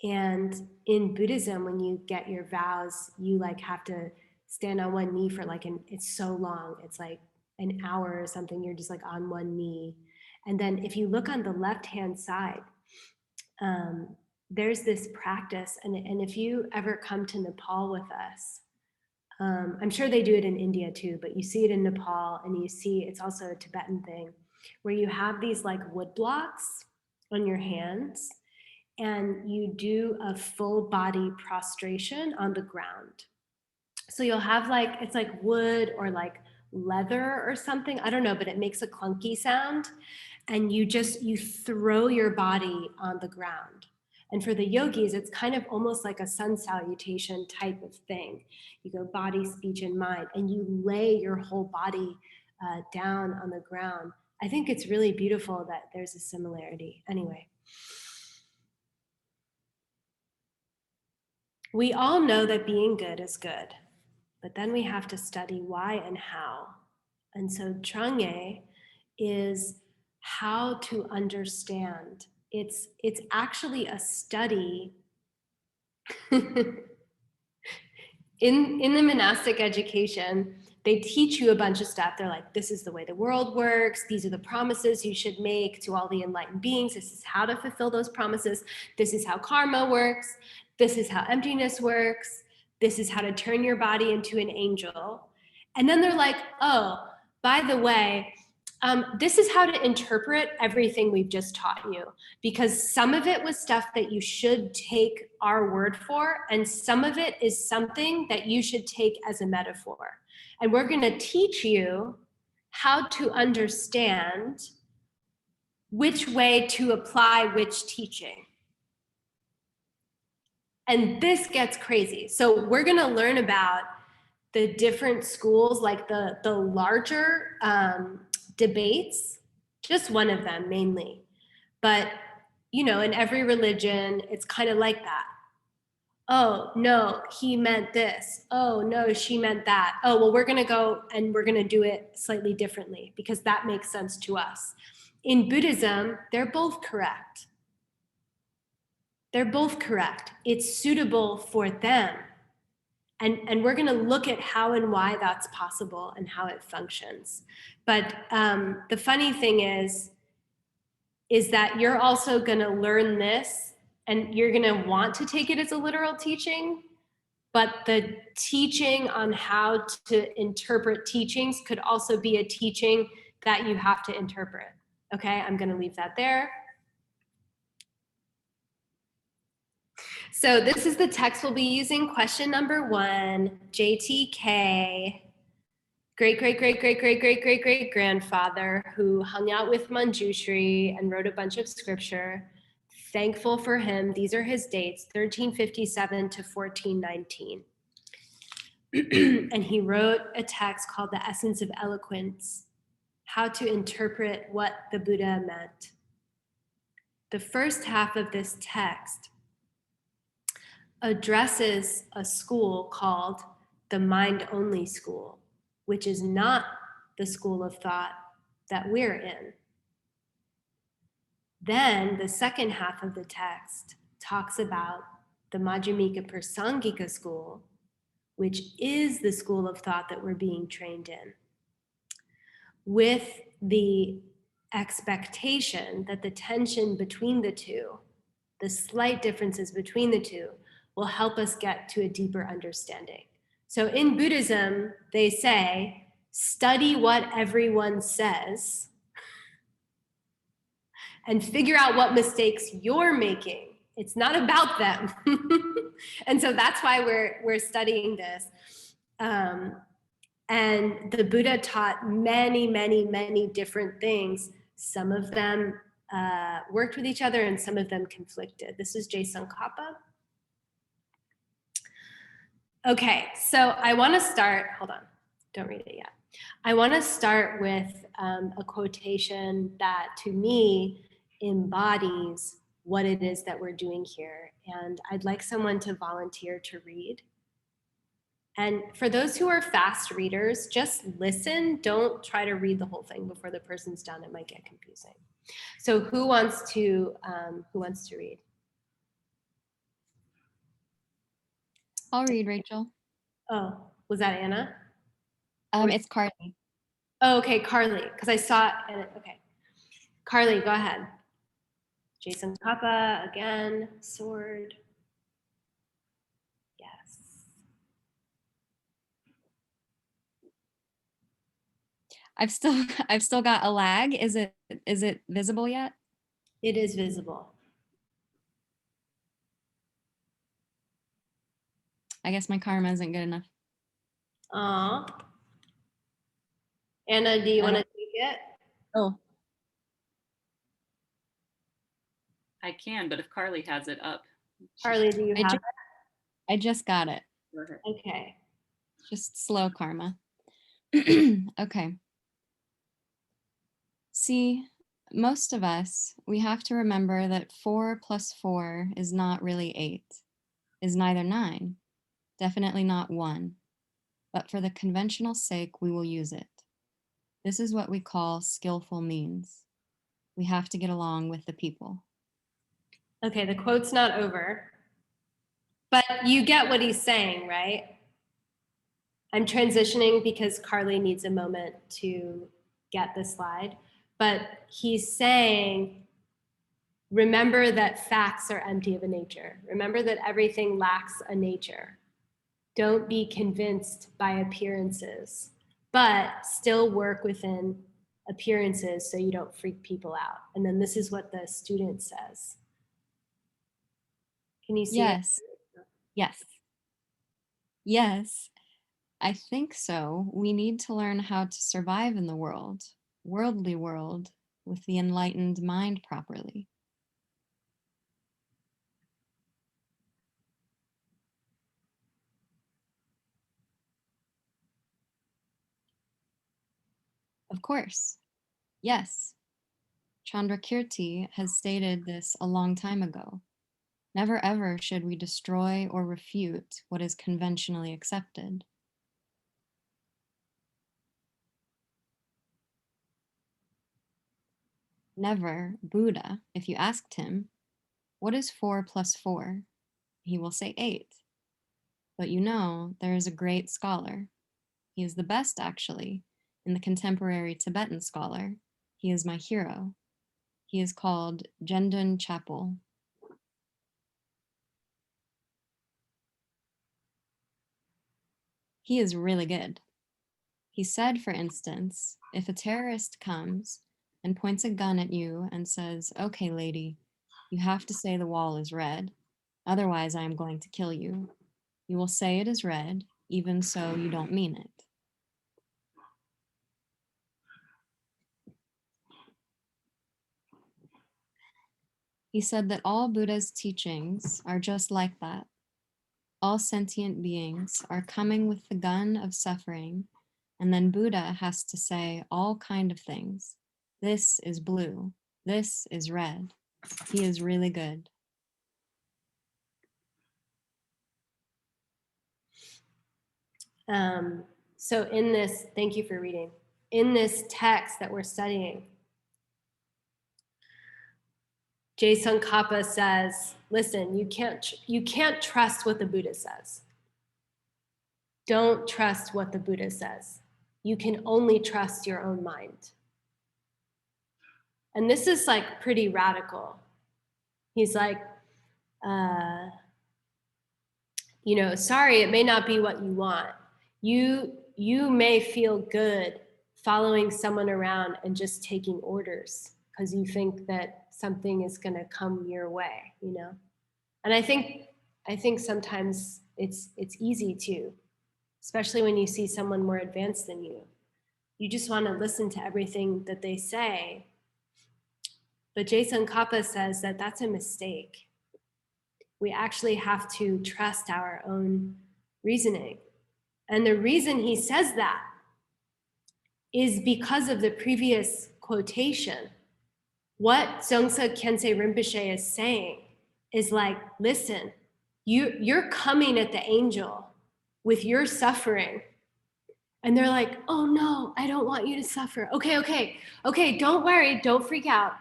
And in Buddhism, when you get your vows, you like have to stand on one knee for like it's so long. It's like an hour or something. You're just like on one knee. And then if you look on the left-hand side, there's this practice. And if you ever come to Nepal with us, I'm sure they do it in India too, but you see it in Nepal, and you see it's also a Tibetan thing, where you have these like wood blocks on your hands, and you do a full body prostration on the ground. So you'll have like, it's like wood or like leather or something, I don't know, but it makes a clunky sound. And you throw your body on the ground. And for the yogis, it's kind of almost like a sun salutation type of thing. You go body, speech, and mind, and you lay your whole body down on the ground. I think it's really beautiful that there's a similarity. Anyway. We all know that being good is good, but then we have to study why and how. And so Chang'e is how to understand. It's actually a study in the monastic education. They teach you a bunch of stuff. They're like, this is the way the world works. These are the promises you should make to all the enlightened beings. This is how to fulfill those promises. This is how karma works. This is how emptiness works. This is how to turn your body into an angel. And then they're like, oh, by the way, this is how to interpret everything we've just taught you, because some of it was stuff that you should take our word for, and some of it is something that you should take as a metaphor. And we're going to teach you how to understand which way to apply which teaching. And this gets crazy. So we're going to learn about the different schools, like the larger debates, just one of them mainly. But, you know, in every religion, it's kind of like that. Oh, no, he meant this. Oh, no, she meant that. Oh, well, we're going to go and we're going to do it slightly differently because that makes sense to us. In Buddhism, they're both correct. They're both correct. It's suitable for them. And we're going to look at how and why that's possible and how it functions. But the funny thing is that you're also going to learn this, and you're going to want to take it as a literal teaching, but the teaching on how to interpret teachings could also be a teaching that you have to interpret. Okay, I'm going to leave that there. So this is the text we'll be using. Question number 1, JTK, great-great-great-great-great-great-great-great-grandfather who hung out with Manjushri and wrote a bunch of scripture. Thankful for him. These are his dates, 1357 to 1419. And he wrote a text called The Essence of Eloquence, how to interpret what the Buddha meant. The first half of this text addresses a school called the mind-only school, which is not the school of thought that we're in. Then the second half of the text talks about the Madhyamika Prasangika school, which is the school of thought that we're being trained in, with the expectation that the tension between the two, the slight differences between the two, will help us get to a deeper understanding. So in Buddhism, they say, study what everyone says and figure out what mistakes you're making. It's not about them. And so that's why we're studying this. And the Buddha taught many, many, many different things. Some of them worked with each other and some of them conflicted. This is Jay Tsongkhapa. Okay, so I want to start, hold on, don't read it yet. I want to start with a quotation that to me embodies what it is that we're doing here. And I'd like someone to volunteer to read. And for those who are fast readers, just listen. Don't try to read the whole thing before the person's done. It might get confusing. So who wants to read? I'll read, Rachel. Oh, was that Anna? It's Carly. Oh, okay, Carly, because I saw it. Okay, Carly, go ahead. Jason Kappa again, sword. Yes. I've still got a lag. Is it visible yet? It is visible. I guess my karma isn't good enough. Aw. Anna, do you want to take it? Oh, I can, but if Carly has it up. Carly, do you have it? I just got it. Okay. Just slow karma. Okay. See, most of us, we have to remember that 4 plus 4 is not really 8, is neither 9, definitely not 1, but for the conventional sake, we will use it. This is what we call skillful means. We have to get along with the people. Okay, the quote's not over, but you get what he's saying, right? I'm transitioning because Carly needs a moment to get the slide, but he's saying, remember that facts are empty of a nature. Remember that everything lacks a nature. Don't be convinced by appearances, but still work within appearances so you don't freak people out. And then this is what the student says. Can you see Yes. it? Yes. Yes. I think so. We need to learn how to survive in the world, worldly world, with the enlightened mind properly. Of course. Yes. Chandrakirti has stated this a long time ago. Never ever should we destroy or refute what is conventionally accepted. Never, Buddha, if you asked him, what is 4 plus 4? He will say 8. But you know, there is a great scholar. He is the best, actually, in the contemporary Tibetan scholar. He is my hero. He is called Jendon Chapel. He is really good. He said, for instance, if a terrorist comes and points a gun at you and says, okay, lady, you have to say the wall is red, otherwise I am going to kill you. You will say it is red, even so you don't mean it. He said that all Buddha's teachings are just like that. All sentient beings are coming with the gun of suffering, and then Buddha has to say all kind of things. This is blue. This is red. He is really good. So in this, thank you for reading. In this text that we're studying, Jason Kappa says, listen, you can't trust what the Buddha says. Don't trust what the Buddha says. You can only trust your own mind. And this is like pretty radical. He's like, sorry, it may not be what you want. You may feel good following someone around and just taking orders because you think that something is going to come your way, And I think sometimes it's easy to, especially when you see someone more advanced than you. You just want to listen to everything that they say. But Jason Kappa says that that's a mistake. We actually have to trust our own reasoning. And the reason he says that is because of the previous quotation. What Dzongsa Khyentse Rinpoche is saying is like, listen, you're coming at the angel with your suffering. And they're like, oh no, I don't want you to suffer. Okay, don't worry, don't freak out.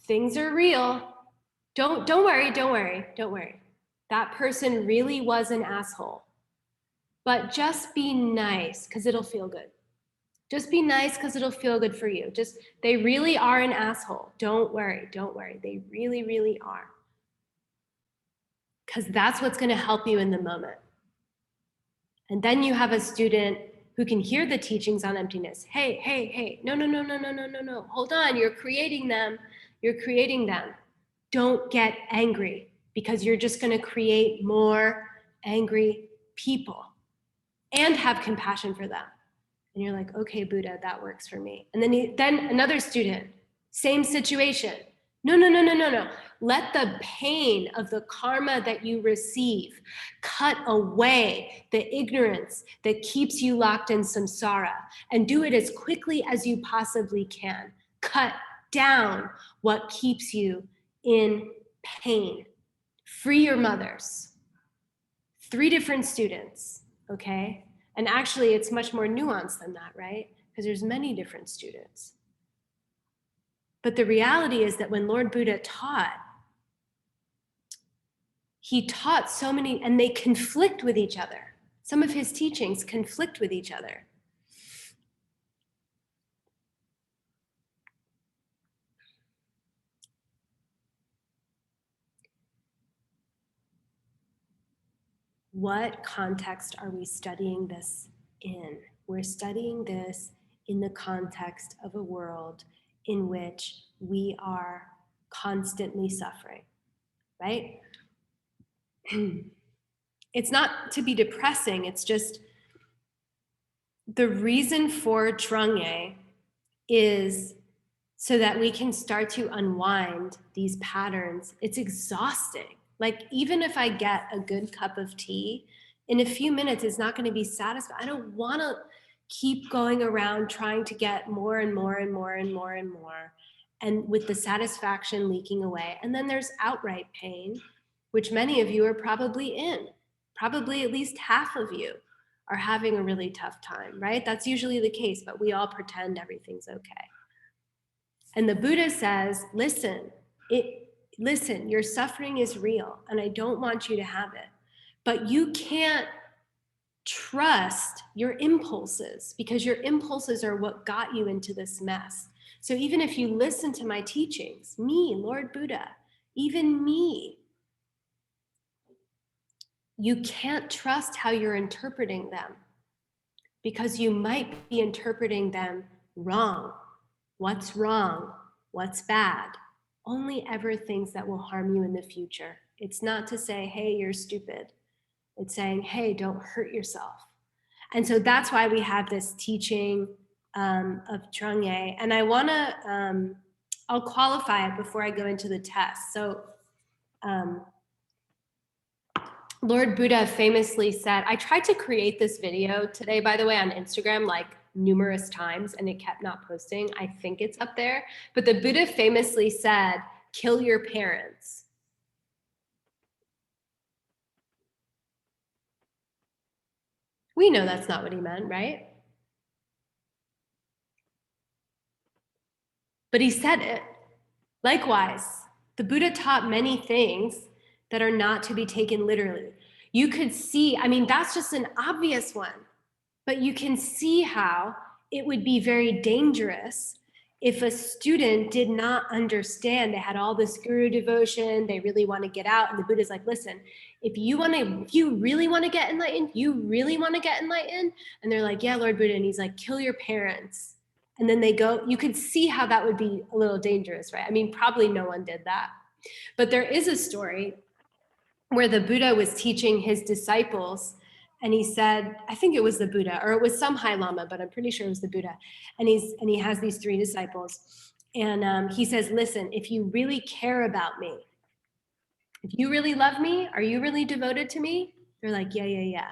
Things are real. Don't worry. That person really was an asshole. But just be nice, because it'll feel good. Just be nice because it'll feel good for you. They really are an asshole. Don't worry. They really, really are. Because that's what's going to help you in the moment. And then you have a student who can hear the teachings on emptiness. Hey, no. Hold on, you're creating them. Don't get angry, because you're just going to create more angry people, and have compassion for them. And you're like, okay, Buddha, that works for me. And then another student, same situation. No. Let the pain of the karma that you receive cut away the ignorance that keeps you locked in samsara, and do it as quickly as you possibly can. Cut down what keeps you in pain. Free your mothers. 3 different students, okay? And actually, it's much more nuanced than that, right? Because there's many different students. But the reality is that when Lord Buddha taught, he taught so many, and they conflict with each other. Some of his teachings conflict with each other. What context are we studying this in? We're studying this in the context of a world in which we are constantly suffering, right? It's not to be depressing, it's just the reason for Drangye is so that we can start to unwind these patterns. It's exhausting. Like, even if I get a good cup of tea, in a few minutes, it's not going to be satisfying. I don't want to keep going around trying to get more and more, and with the satisfaction leaking away. And then there's outright pain, which many of you are probably in. Probably at least half of you are having a really tough time, right? That's usually the case, but we all pretend everything's okay. And the Buddha says, listen, your suffering is real, and I don't want you to have it. But you can't trust your impulses, because your impulses are what got you into this mess. So even if you listen to my teachings, me, Lord Buddha, even me, you can't trust how you're interpreting them, because you might be interpreting them wrong. What's wrong? What's bad? Only ever things that will harm you in the future. It's not to say, hey, you're stupid. It's saying, hey, don't hurt yourself. And so that's why we have this teaching of Drangye. And I want to, I'll qualify it before I go into the test. So Lord Buddha famously said, I tried to create this video today, by the way, on Instagram, like numerous times, and it kept not posting. I think it's up there. But the Buddha famously said, kill your parents. We know that's not what he meant, right? But he said it. Likewise, the Buddha taught many things that are not to be taken literally. You could see, I mean, that's just an obvious one, but you can see how it would be very dangerous if a student did not understand. They had all this guru devotion, they really want to get out, and the Buddha's like, listen, if you really want to get enlightened, and they're like, yeah, Lord Buddha, and he's like, kill your parents. And then they go, you could see how that would be a little dangerous, right? I mean, probably no one did that. But there is a story where the Buddha was teaching his disciples, and he said, I think it was the Buddha, or it was some high lama, but I'm pretty sure it was the Buddha. And he has these 3 disciples. And he says, listen, if you really care about me, if you really love me, are you really devoted to me? They're like, yeah.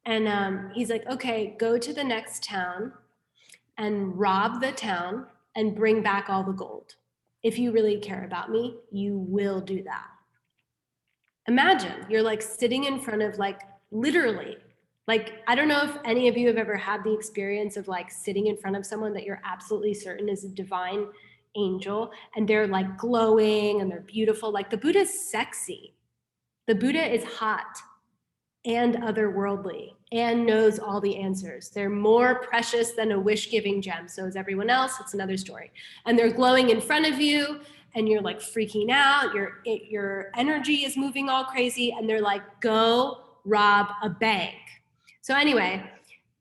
And he's like, okay, go to the next town and rob the town and bring back all the gold. If you really care about me, you will do that. Imagine you're like sitting in front of like literally Like, I don't know if any of you have ever had the experience of like sitting in front of someone that you're absolutely certain is a divine angel, and they're like glowing and they're beautiful. Like the Buddha's sexy. The Buddha is hot and otherworldly and knows all the answers. They're more precious than a wish-giving gem. So is everyone else. It's another story. And they're glowing in front of you and you're like freaking out. Your energy is moving all crazy and they're like, go rob a bank. So anyway,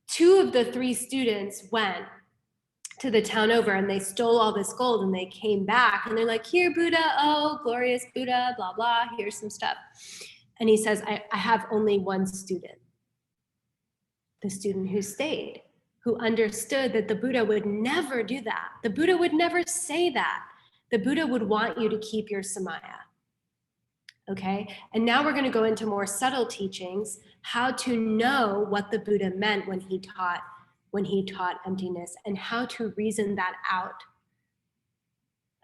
2 of the 3 students went to the town over and they stole all this gold and they came back and they're like, here, Buddha, oh, glorious Buddha, blah, blah, here's some stuff. And he says, I have only one student, the student who stayed, who understood that the Buddha would never do that. The Buddha would never say that. The Buddha would want you to keep your samaya. Okay, and now we're going to go into more subtle teachings, how to know what the Buddha meant when he taught emptiness and how to reason that out.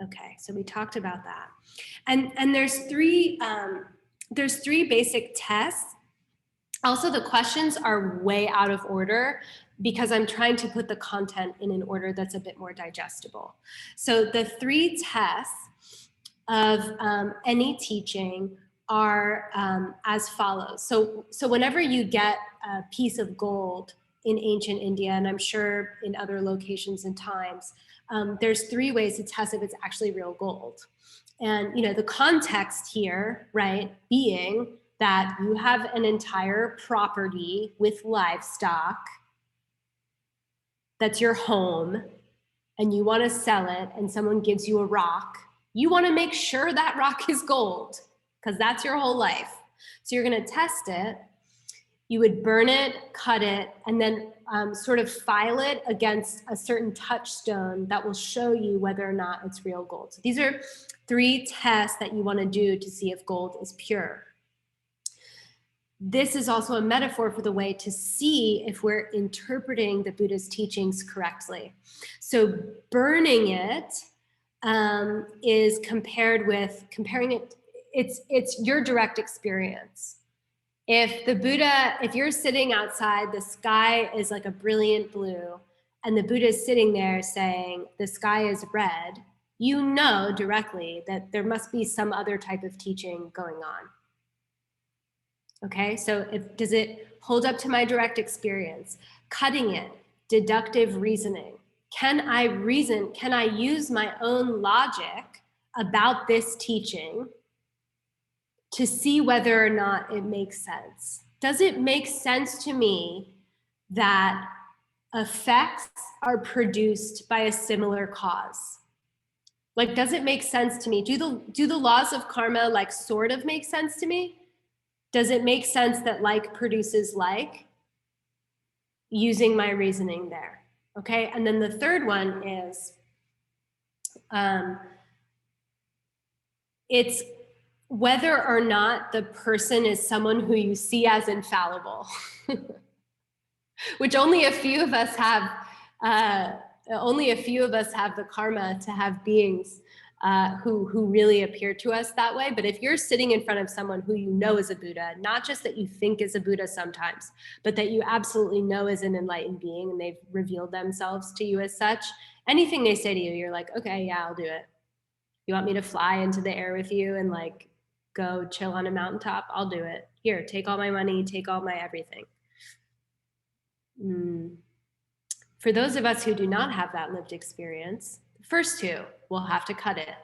Okay, so we talked about that. And there's 3 basic tests. Also, the questions are way out of order because I'm trying to put the content in an order that's a bit more digestible. So the 3 tests of any teaching are as follows. So whenever you get a piece of gold in ancient India, and I'm sure in other locations and times, there's 3 ways to test if it's actually real gold. And the context here, right, being that you have an entire property with livestock that's your home and you want to sell it and someone gives you a rock, you want to make sure that rock is gold because that's your whole life. So you're going to test it. You would burn it, cut it, and then sort of file it against a certain touchstone that will show you whether or not it's real gold. So these are 3 tests that you want to do to see if gold is pure. This is also a metaphor for the way to see if we're interpreting the Buddha's teachings correctly. So burning it is comparing it, it's your direct experience. If you're sitting outside, the sky is like a brilliant blue, and the Buddha is sitting there saying, the sky is red, you know directly that there must be some other type of teaching going on. Okay, so does it hold up to my direct experience? Cutting it, deductive reasoning. Can I use my own logic about this teaching to see whether or not it makes sense? Does it make sense to me that effects are produced by a similar cause? Like, does it make sense to me? Do the laws of karma like sort of make sense to me? Does it make sense that like produces like? Using my reasoning there, okay? And then the third one is, it's whether or not the person is someone who you see as infallible, which only a few of us have the karma to have beings who really appear to us that way. But if you're sitting in front of someone who you know is a Buddha, not just that you think is a Buddha sometimes, but that you absolutely know is an enlightened being and they've revealed themselves to you as such, anything they say to you, you're like, okay, yeah, I'll do it. You want me to fly into the air with you and like go chill on a mountaintop? I'll do it. Here, take all my money, take all my everything. For those of us who do not have that lived experience, the first 2, we'll have to cut it.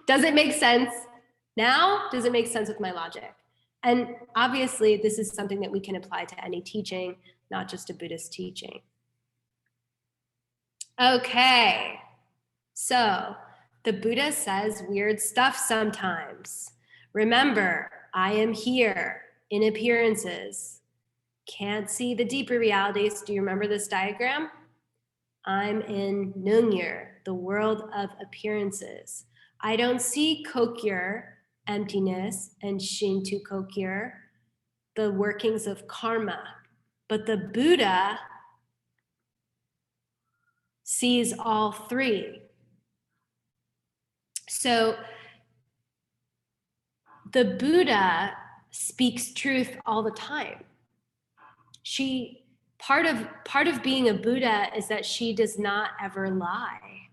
Does it make sense now? Does it make sense with my logic? And obviously, this is something that we can apply to any teaching, not just a Buddhist teaching. Okay, so the Buddha says weird stuff sometimes. Remember, I am here in appearances. Can't see the deeper realities. Do you remember this diagram? I'm in Nungyur, the world of appearances. I don't see Kokyur, emptiness, and Shintu Kokyur, the workings of karma. But the Buddha sees all 3. So the Buddha speaks truth all the time. part of being a Buddha is that she does not ever lie.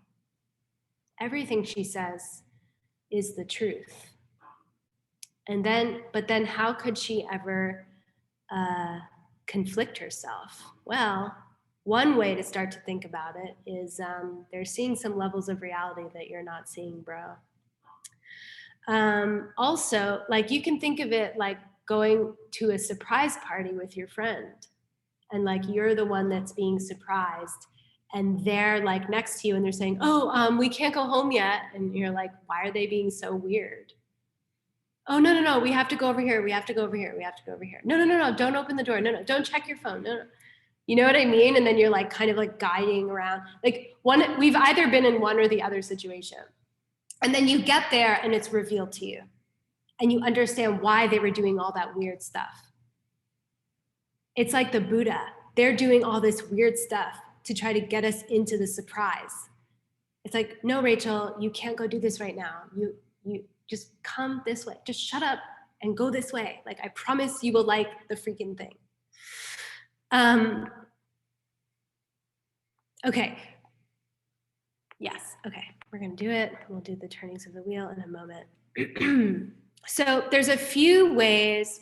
Everything she says is the truth. But then how could she ever conflict herself? Well, one way to start to think about it is they're seeing some levels of reality that you're not seeing, bro. Also, like, you can think of it like going to a surprise party with your friend, and like you're the one that's being surprised, and they're like next to you and they're saying, oh, we can't go home yet. And you're like, why are they being so weird? Oh, no, we have to go over here. We have to go over here. We have to go over here. No, don't open the door. No, don't check your phone. No. You know what I mean? And then you're like kind of like guiding around. Like we've either been in one or the other situation. And then you get there and it's revealed to you. And you understand why they were doing all that weird stuff. It's like the Buddha. They're doing all this weird stuff to try to get us into the surprise. It's like, no, Rachel, you can't go do this right now. You just come this way. Just shut up and go this way. Like, I promise you will like the freaking thing. Okay. Yes, okay, we're gonna do it. We'll do the turnings of the wheel in a moment. So there's a few ways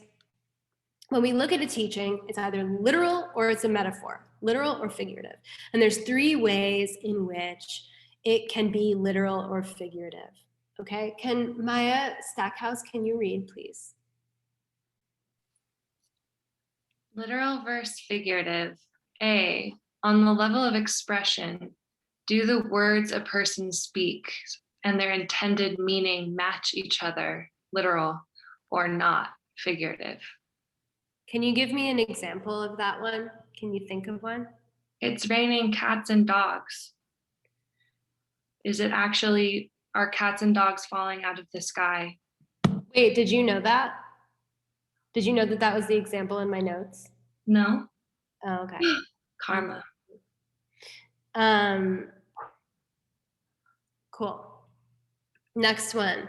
when we look at a teaching, it's either literal or it's a metaphor, literal or figurative. And there's 3 ways in which it can be literal or figurative. Okay, can Maya Stackhouse, can you read, please? Literal versus figurative. A, on the level of expression, do the words a person speaks and their intended meaning match each other, literal or not, figurative? Can you give me an example of that one? Can you think of one? It's raining cats and dogs. Is it actually, are cats and dogs falling out of the sky? Wait, did you know that? Did you know that that was the example in my notes? No. Oh, okay. Karma. Cool. Next one.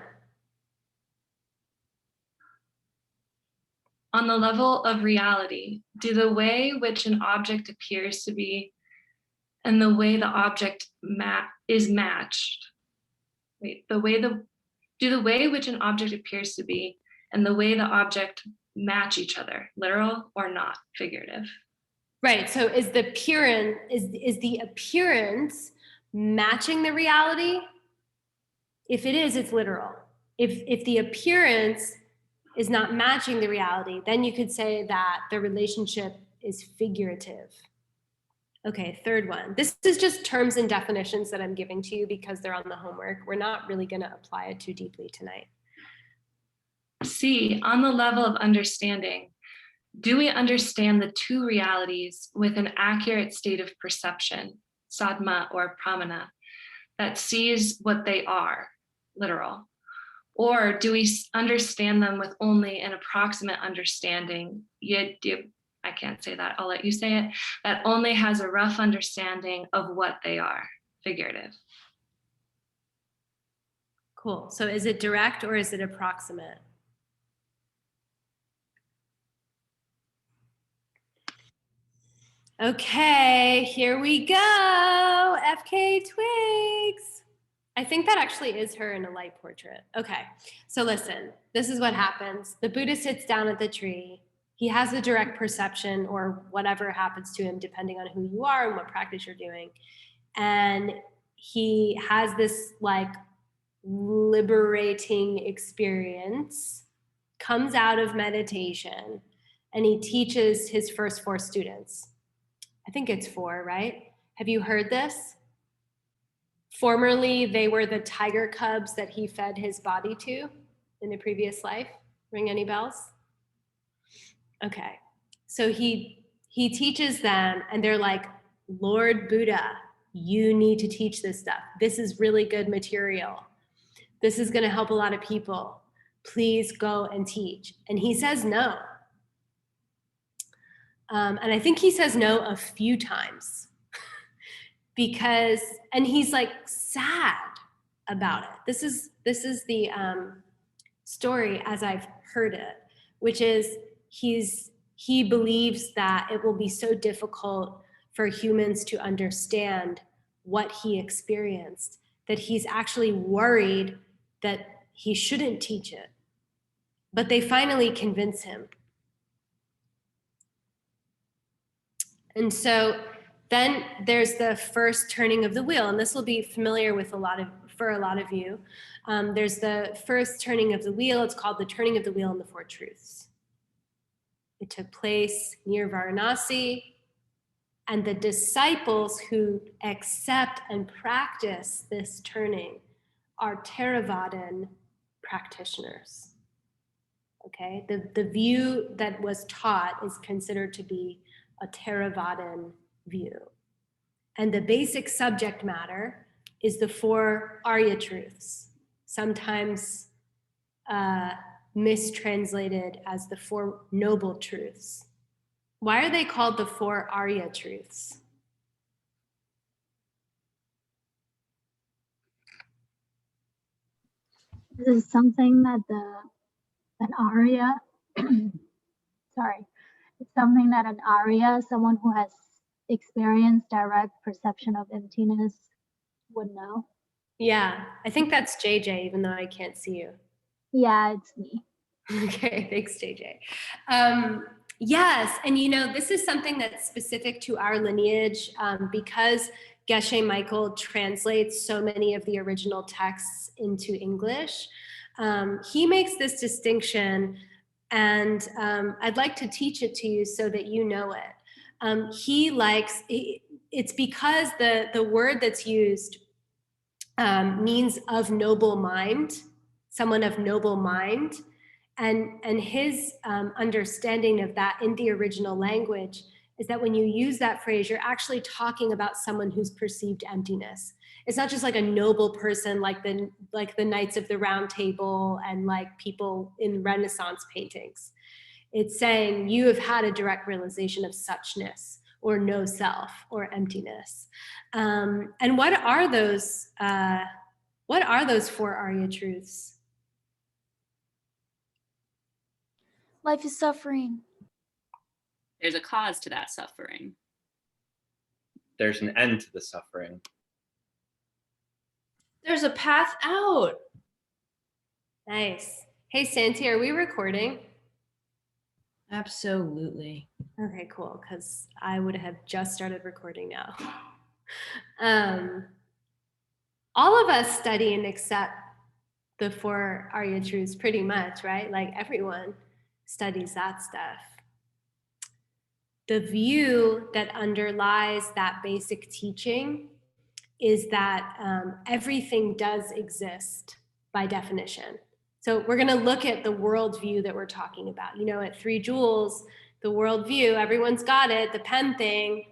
On the level of reality, do the way which an object appears to be and the way the object is matched. Wait, do the way which an object appears to be and the way the object match each other, literal or not, figurative? Right, so is the appearance matching the reality? If it is, it's literal. If the appearance is not matching the reality, then you could say that the relationship is figurative. Okay, third one. This is just terms and definitions that I'm giving to you because they're on the homework. We're not really going to apply it too deeply tonight. C, on the level of understanding, do we understand the 2 realities with an accurate state of perception, sadma or pramana, that sees what they are, literal? Or do we understand them with only an approximate understanding, I can't say that, I'll let you say it, that only has a rough understanding of what they are, figurative? Cool, so is it direct or is it approximate? Okay, here we go, FK Twigs. I think that actually is her in a light portrait. Okay, so listen, this is what happens. The Buddha sits down at the tree. He has the direct perception or whatever happens to him, depending on who you are and what practice you're doing. And he has this like liberating experience, comes out of meditation, and he teaches his first 4 students. I think it's 4, right? Have you heard this? Formerly, they were the tiger cubs that he fed his body to in the previous life. Ring any bells? Okay, so he teaches them and they're like, Lord Buddha, you need to teach this stuff. This is really good material. This is gonna help a lot of people. Please go and teach. And he says no. And I think he says no a few times because, and he's like sad about it. This is the story as I've heard it, which is he believes that it will be so difficult for humans to understand what he experienced that he's actually worried that he shouldn't teach it. But they finally convince him. And so then there's the first turning of the wheel, and this will be familiar with for a lot of you. There's the first turning of the wheel. It's called the turning of the wheel in the Four Truths. It took place near Varanasi, and the disciples who accept and practice this turning are Theravadan practitioners. Okay, the view that was taught is considered to be a Theravadan view. And the basic subject matter is the four Arya truths, sometimes mistranslated as the Four Noble Truths. Why are they called the four Arya truths? This is something that an Arya, sorry, it's something that an Arya, someone who has experienced direct perception of emptiness, would know. Yeah, I think that's JJ, even though I can't see you. Yeah, it's me. Okay, thanks, JJ. Yes, and this is something that's specific to our lineage because Geshe Michael translates so many of the original texts into English. He makes this distinction, and I'd like to teach it to you so that you know it. It's because the word that's used means of noble mind, someone of noble mind. And his understanding of that in the original language is that when you use that phrase, you're actually talking about someone who's perceived emptiness. It's not just like a noble person like the Knights of the Round Table and like people in Renaissance paintings. It's saying you have had a direct realization of suchness or no self or emptiness. And what are those four Arya truths? Life is suffering. There's a cause to that suffering. There's an end to the suffering. There's a path out. Nice. Hey, Santi, are we recording? Absolutely. Okay, cool, because I would have just started recording now. All of us study and accept the four Arya truths pretty much, right? Like everyone studies that stuff. The view that underlies that basic teaching is that everything does exist by definition. So we're going to look at the worldview that we're talking about. At 3 Jewels, the worldview, everyone's got it, the pen thing.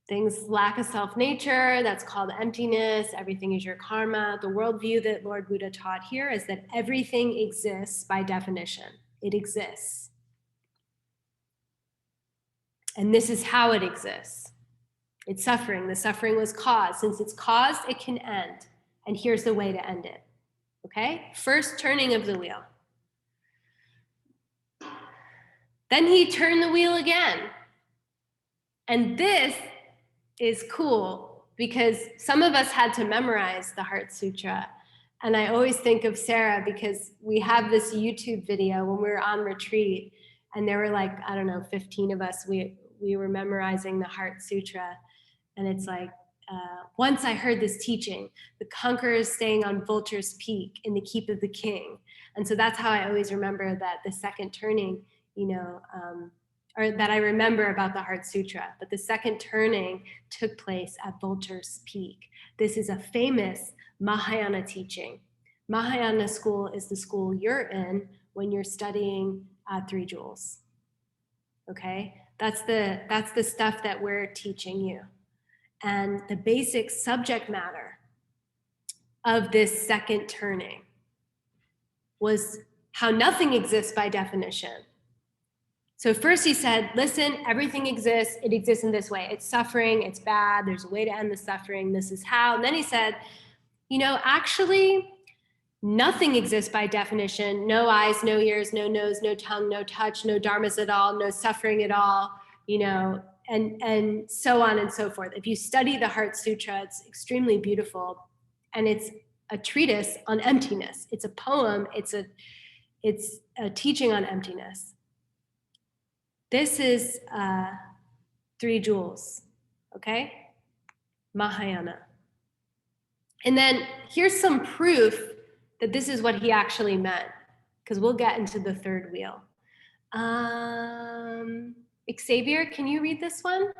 Things lack a self-nature, that's called emptiness, everything is your karma. The worldview that Lord Buddha taught here is that everything exists by definition. It exists. And this is how it exists. It's suffering. The suffering was caused. Since it's caused, it can end. And here's the way to end it. Okay? First turning of the wheel. Then he turned the wheel again. And this is cool because some of us had to memorize the Heart Sutra. And I always think of Sarah because we have this YouTube video when we were on retreat and there were like, 15 of us, we were memorizing the Heart Sutra. And it's like, once I heard this teaching, the conqueror is staying on Vulture's Peak in the keep of the king. And so that's how I always remember that the second turning, or that I remember about the Heart Sutra, but the second turning took place at Vulture's Peak. This is a famous Mahayana teaching. Mahayana school is the school you're in when you're studying 3 Jewels. Okay, that's the stuff that we're teaching you. And the basic subject matter of this second turning was how nothing exists by definition. So first he said, listen, everything exists. It exists in this way. It's suffering. It's bad. There's a way to end the suffering. This is how. And then he said, actually, Nothing exists by definition. No eyes, no ears, no nose, no tongue, no touch, no dharmas at all, no suffering at all, you know, and so on and so forth. If you study the Heart Sutra, it's extremely beautiful. And it's a treatise on emptiness. It's a poem. It's a teaching on emptiness. This is 3 jewels, okay? Mahayana. And then here's some proof that this is what he actually meant, because we'll get into the 3rd wheel. Xavier, can you read this one?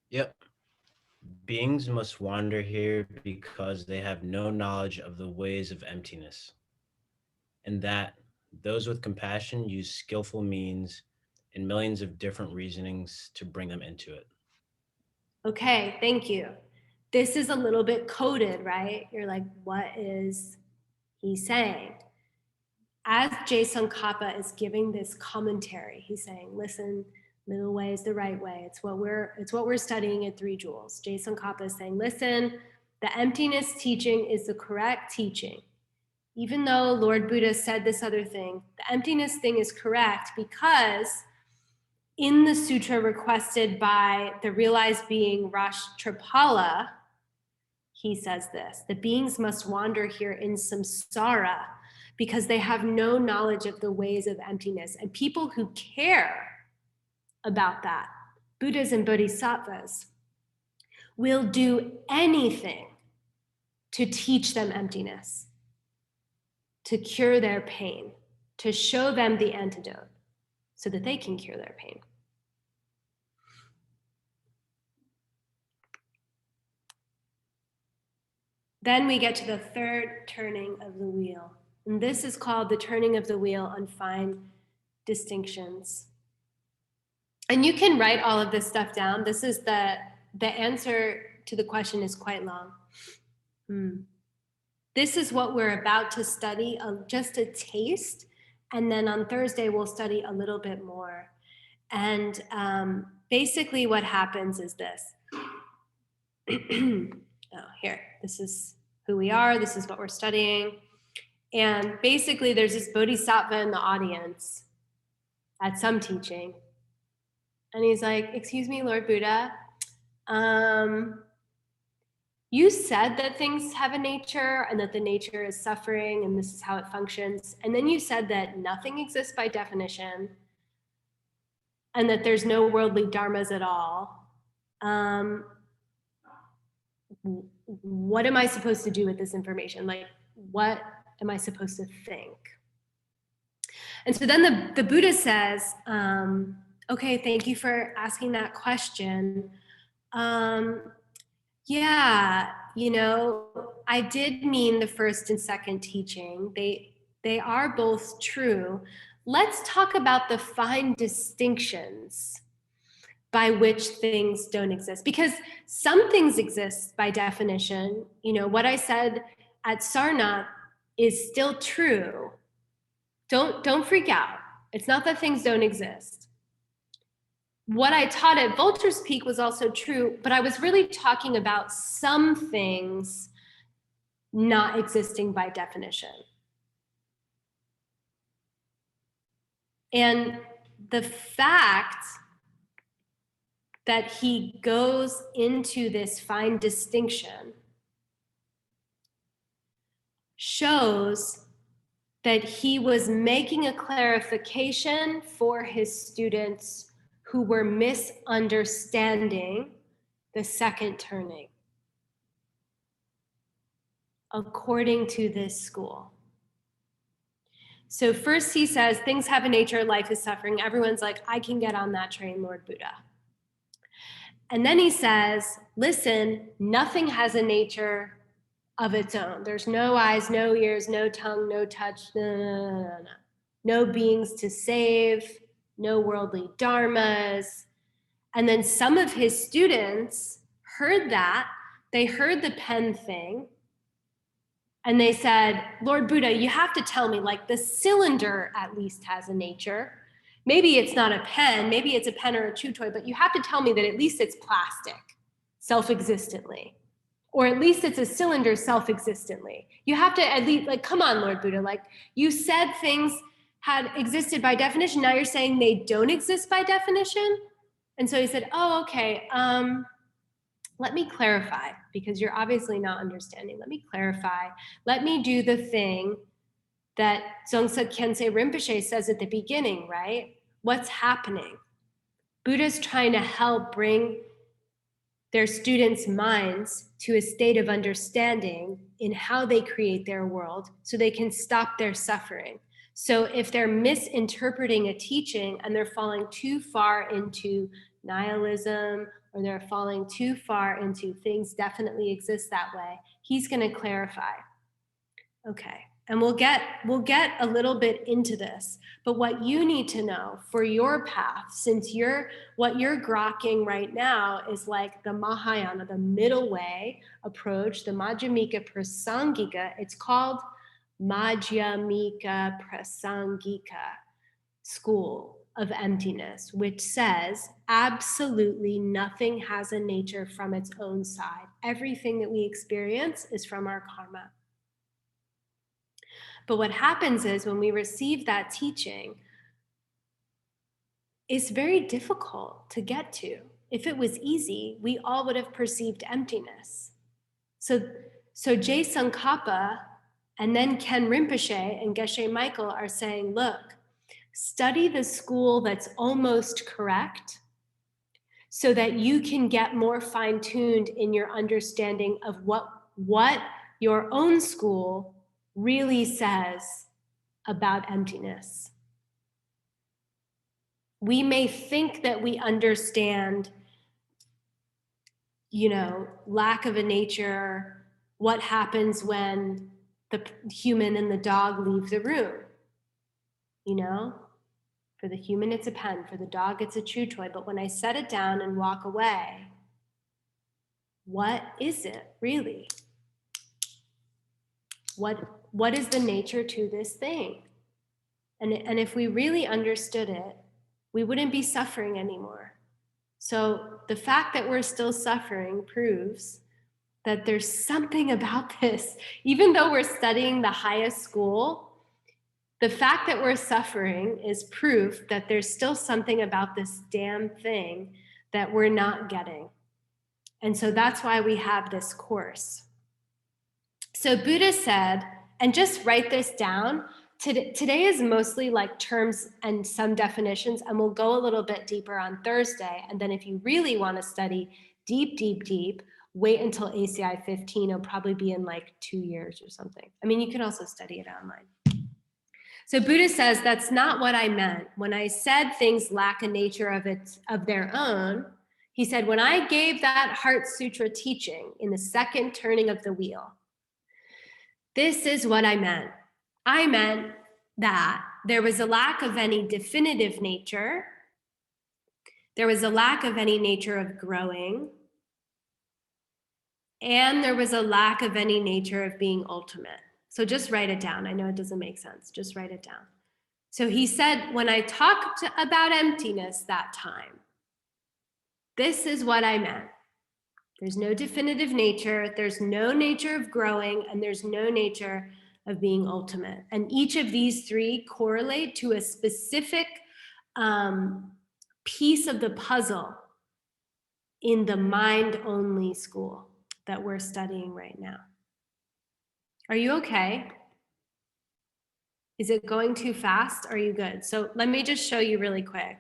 Yep. Beings must wander here because they have no knowledge of the ways of emptiness, and that those with compassion use skillful means and millions of different reasonings to bring them into it. Okay, thank you. This is a little bit coded, right? You're like, what is he saying? As Jason Kappa is giving this commentary, he's saying, listen, middle way is the right way. It's what we're studying at 3 Jewels. Jason Kappa is saying, listen, the emptiness teaching is the correct teaching. Even though Lord Buddha said this other thing, the emptiness thing is correct because in the sutra requested by the realized being Rashtrapala, he says this: the beings must wander here in samsara because they have no knowledge of the ways of emptiness. And people who care about that, Buddhas and Bodhisattvas, will do anything to teach them emptiness, to cure their pain, to show them the antidote so that they can cure their pain. Then we get to the 3rd turning of the wheel. And this is called the turning of the wheel on fine distinctions. And you can write all of this stuff down. This is the answer to the question is quite long. This is what we're about to study, just a taste. And then on Thursday, we'll study a little bit more. And basically what happens is this. Oh, here, this is who we are. This is what we're studying. And basically there's this bodhisattva in the audience at some teaching. And he's like, excuse me, Lord Buddha, you said that things have a nature and that the nature is suffering and this is how it functions. And then you said that nothing exists by definition and that there's no worldly dharmas at all. What am I supposed to do with this information? Like, what am I supposed to think? And so then the Buddha says, okay, thank you for asking that question. Yeah, you know, I did mean the 1st and 2nd teaching. They are both true. Let's talk about the fine distinctions by which things don't exist, because some things exist by definition. You know, what I said at Sarnath is still true. Don't freak out. It's not that things don't exist. What I taught at Vulture's Peak was also true, but I was really talking about some things not existing by definition. And the fact that he goes into this fine distinction shows that he was making a clarification for his students who were misunderstanding the 2nd turning, according to this school. So first he says, things have a nature, life is suffering. Everyone's like, I can get on that train, Lord Buddha. And then he says, listen, nothing has a nature of its own. There's no eyes, no ears, no tongue, no touch, no beings to save, no worldly dharmas. And then some of his students heard that. They heard the pen thing. And they said, Lord Buddha, you have to tell me, like, the cylinder at least has a nature. Maybe it's not a pen, maybe it's a pen or a chew toy, but you have to tell me that at least it's plastic, self-existently. or at least it's a cylinder self-existently. You have to at least, like, come on, Lord Buddha, like you said things had existed by definition. Now you're saying they don't exist by definition. And so he said, oh, okay, let me clarify, because you're obviously not understanding. Let me clarify. Let me do the thing that Dzongsa Khyentse Rinpoche says at the beginning, right? What's happening? Buddha's trying to help bring their students' minds to a state of understanding in how they create their world so they can stop their suffering. So if they're misinterpreting a teaching and they're falling too far into nihilism, or they're falling too far into things definitely exist that way, he's going to clarify. Okay. And we'll get a little bit into this, but what you need to know for your path, since what you're grokking right now is like the Mahayana, the middle way approach, the Madhyamika Prasangika. It's called Madhyamika Prasangika school of emptiness, which says absolutely nothing has a nature from its own side. Everything that we experience is from our karma. But what happens is when we receive that teaching, it's very difficult to get to. If it was easy, we all would have perceived emptiness. So Jay Tsongkhapa and then Ken Rinpoche and Geshe Michael are saying, look, study the school that's almost correct so that you can get more fine-tuned in your understanding of what your own school really says about emptiness. We may think that we understand, lack of a nature, what happens when the human and the dog leave the room. For the human, it's a pen. For the dog, it's a chew toy. But when I set it down and walk away, what is it really? What is the nature to this thing? And if we really understood it, we wouldn't be suffering anymore. So the fact that we're still suffering proves that there's something about this. Even though we're studying the highest school, the fact that we're suffering is proof that there's still something about this damn thing that we're not getting. And so that's why we have this course. So Buddha said, and just write this down, today is mostly like terms and some definitions, and we'll go a little bit deeper on Thursday. And then if you really want to study deep, wait until ACI18. It'll probably be in like 2 years or something. I mean, you can also study it online. So Buddha says, that's not what I meant. When I said things lack a nature of their own, he said, when I gave that Heart Sutra teaching in the second turning of the wheel, this is what I meant. I meant that there was a lack of any definitive nature. There was a lack of any nature of growing. And there was a lack of any nature of being ultimate. So just write it down. I know it doesn't make sense. Just write it down. So he said, when I talked about emptiness that time, this is what I meant. There's no definitive nature. There's no nature of growing, and there's no nature of being ultimate. And each of these three correlate to a specific piece of the puzzle in the mind-only school that we're studying right now. Are you okay? Is it going too fast? Are you good? So let me just show you really quick.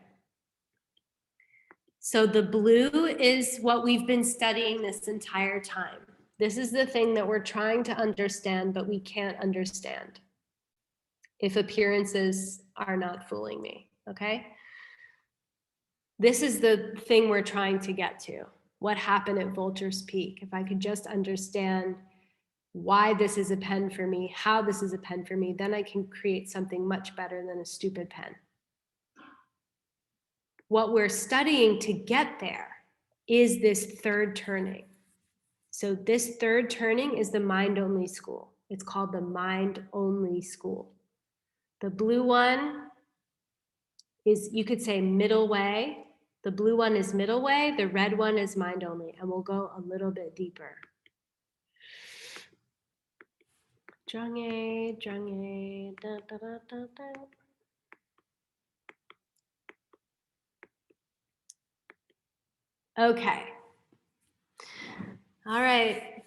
So the blue is what we've been studying this entire time. This is the thing that we're trying to understand, but we can't understand if appearances are not fooling me, okay? This is the thing we're trying to get to. What happened at Vulture's Peak? If I could just understand why this is a pen for me, how this is a pen for me, then I can create something much better than a stupid pen. What we're studying to get there is this third turning. So this third turning is the mind-only school. It's called the mind-only school. The blue one is, you could say, middle way. The blue one is middle way. The red one is mind-only. And we'll go a little bit deeper. Drunge, drunge, da, da, da, da, da. Okay. All right.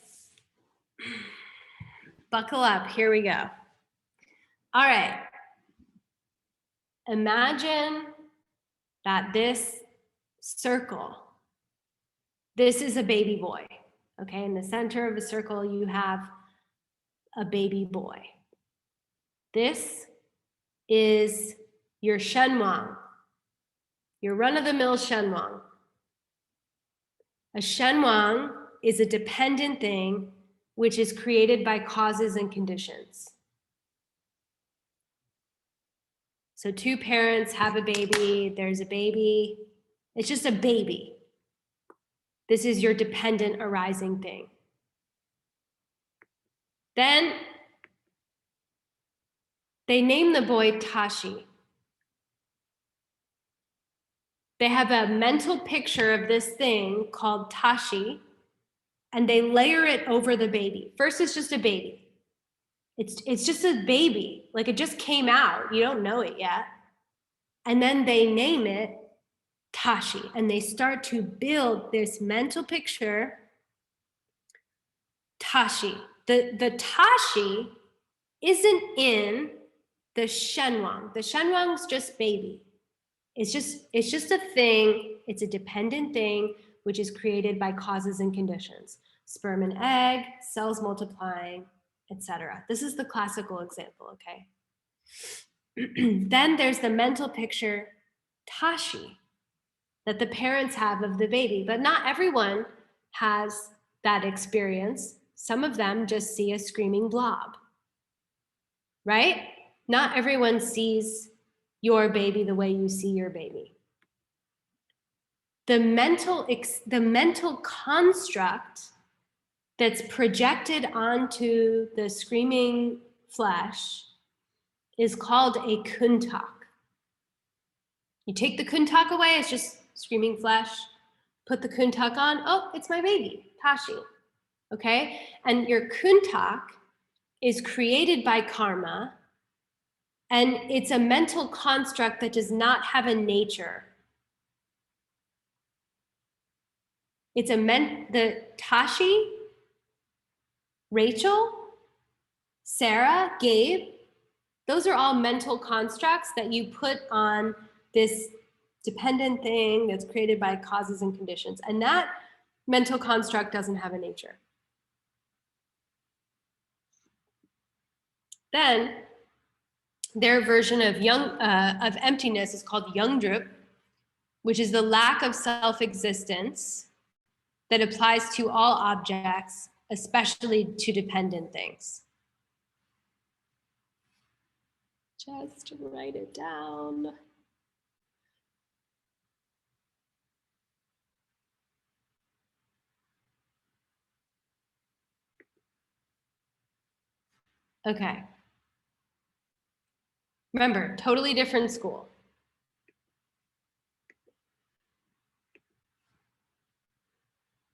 Buckle up. Here we go. All right. Imagine that this circle, this is a baby boy. Okay. In the center of the circle, you have a baby boy. This is your shenwang, your run-of-the-mill shenwang. A shenwang is a dependent thing which is created by causes and conditions. So two parents have a baby, there's a baby, it's just a baby. This is your dependent arising thing. Then they name the boy Tashi. They have a mental picture of this thing called Tashi, and they layer it over the baby. First, it's just a baby. It's just a baby, like it just came out. You don't know it yet. And then they name it Tashi, and they start to build this mental picture, Tashi. The Tashi isn't in the shenwang. The shenwang's just baby. It's just a thing. It's a dependent thing which is created by causes and conditions. Sperm and egg, cells multiplying, etc. This is the classical example, okay? Then there's the mental picture, Tashi, that the parents have of the baby, but not everyone has that experience. Some of them just see a screaming blob, right? Not everyone sees your baby the way you see your baby. The mental construct that's projected onto the screaming flesh is called a kuntak. You take the kuntak away, it's just screaming flesh. Put the kuntak on, oh, it's my baby, Tashi. Okay? And your kuntak is created by karma, and it's a mental construct that does not have a nature. It's the Tashi, Rachel, Sarah, Gabe, those are all mental constructs that you put on this dependent thing that's created by causes and conditions. And that mental construct doesn't have a nature. Then their version of emptiness is called Youngdrup, which is the lack of self-existence that applies to all objects, especially to dependent things. Just write it down. Okay. Remember, totally different school.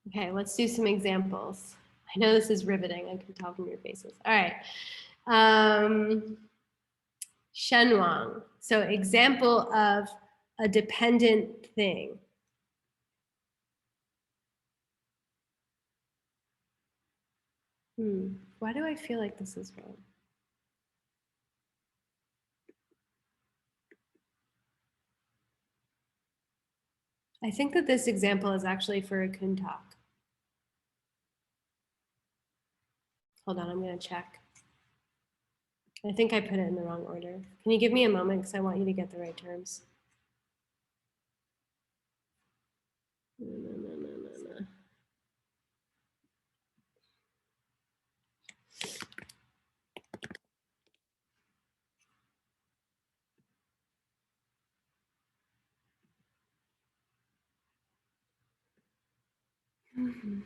Okay, let's do some examples. I know this is riveting. I can tell from your faces. All right. Shenwang. So example of a dependent thing. Why do I feel like this is wrong? I think that this example is actually for a kuntak. Hold on, I'm going to check. I think I put it in the wrong order. Can you give me a moment because I want you to get the right terms?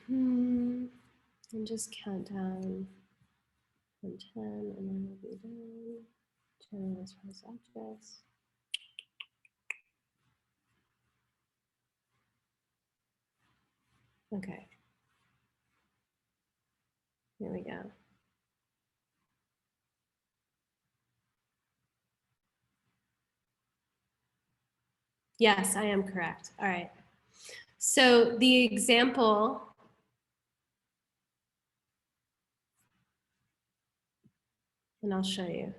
No. And just count down from 10 and then we'll be done. 10 as far as objects. Okay. Here we go. Yes, I am correct. All right. So the example, and I'll show you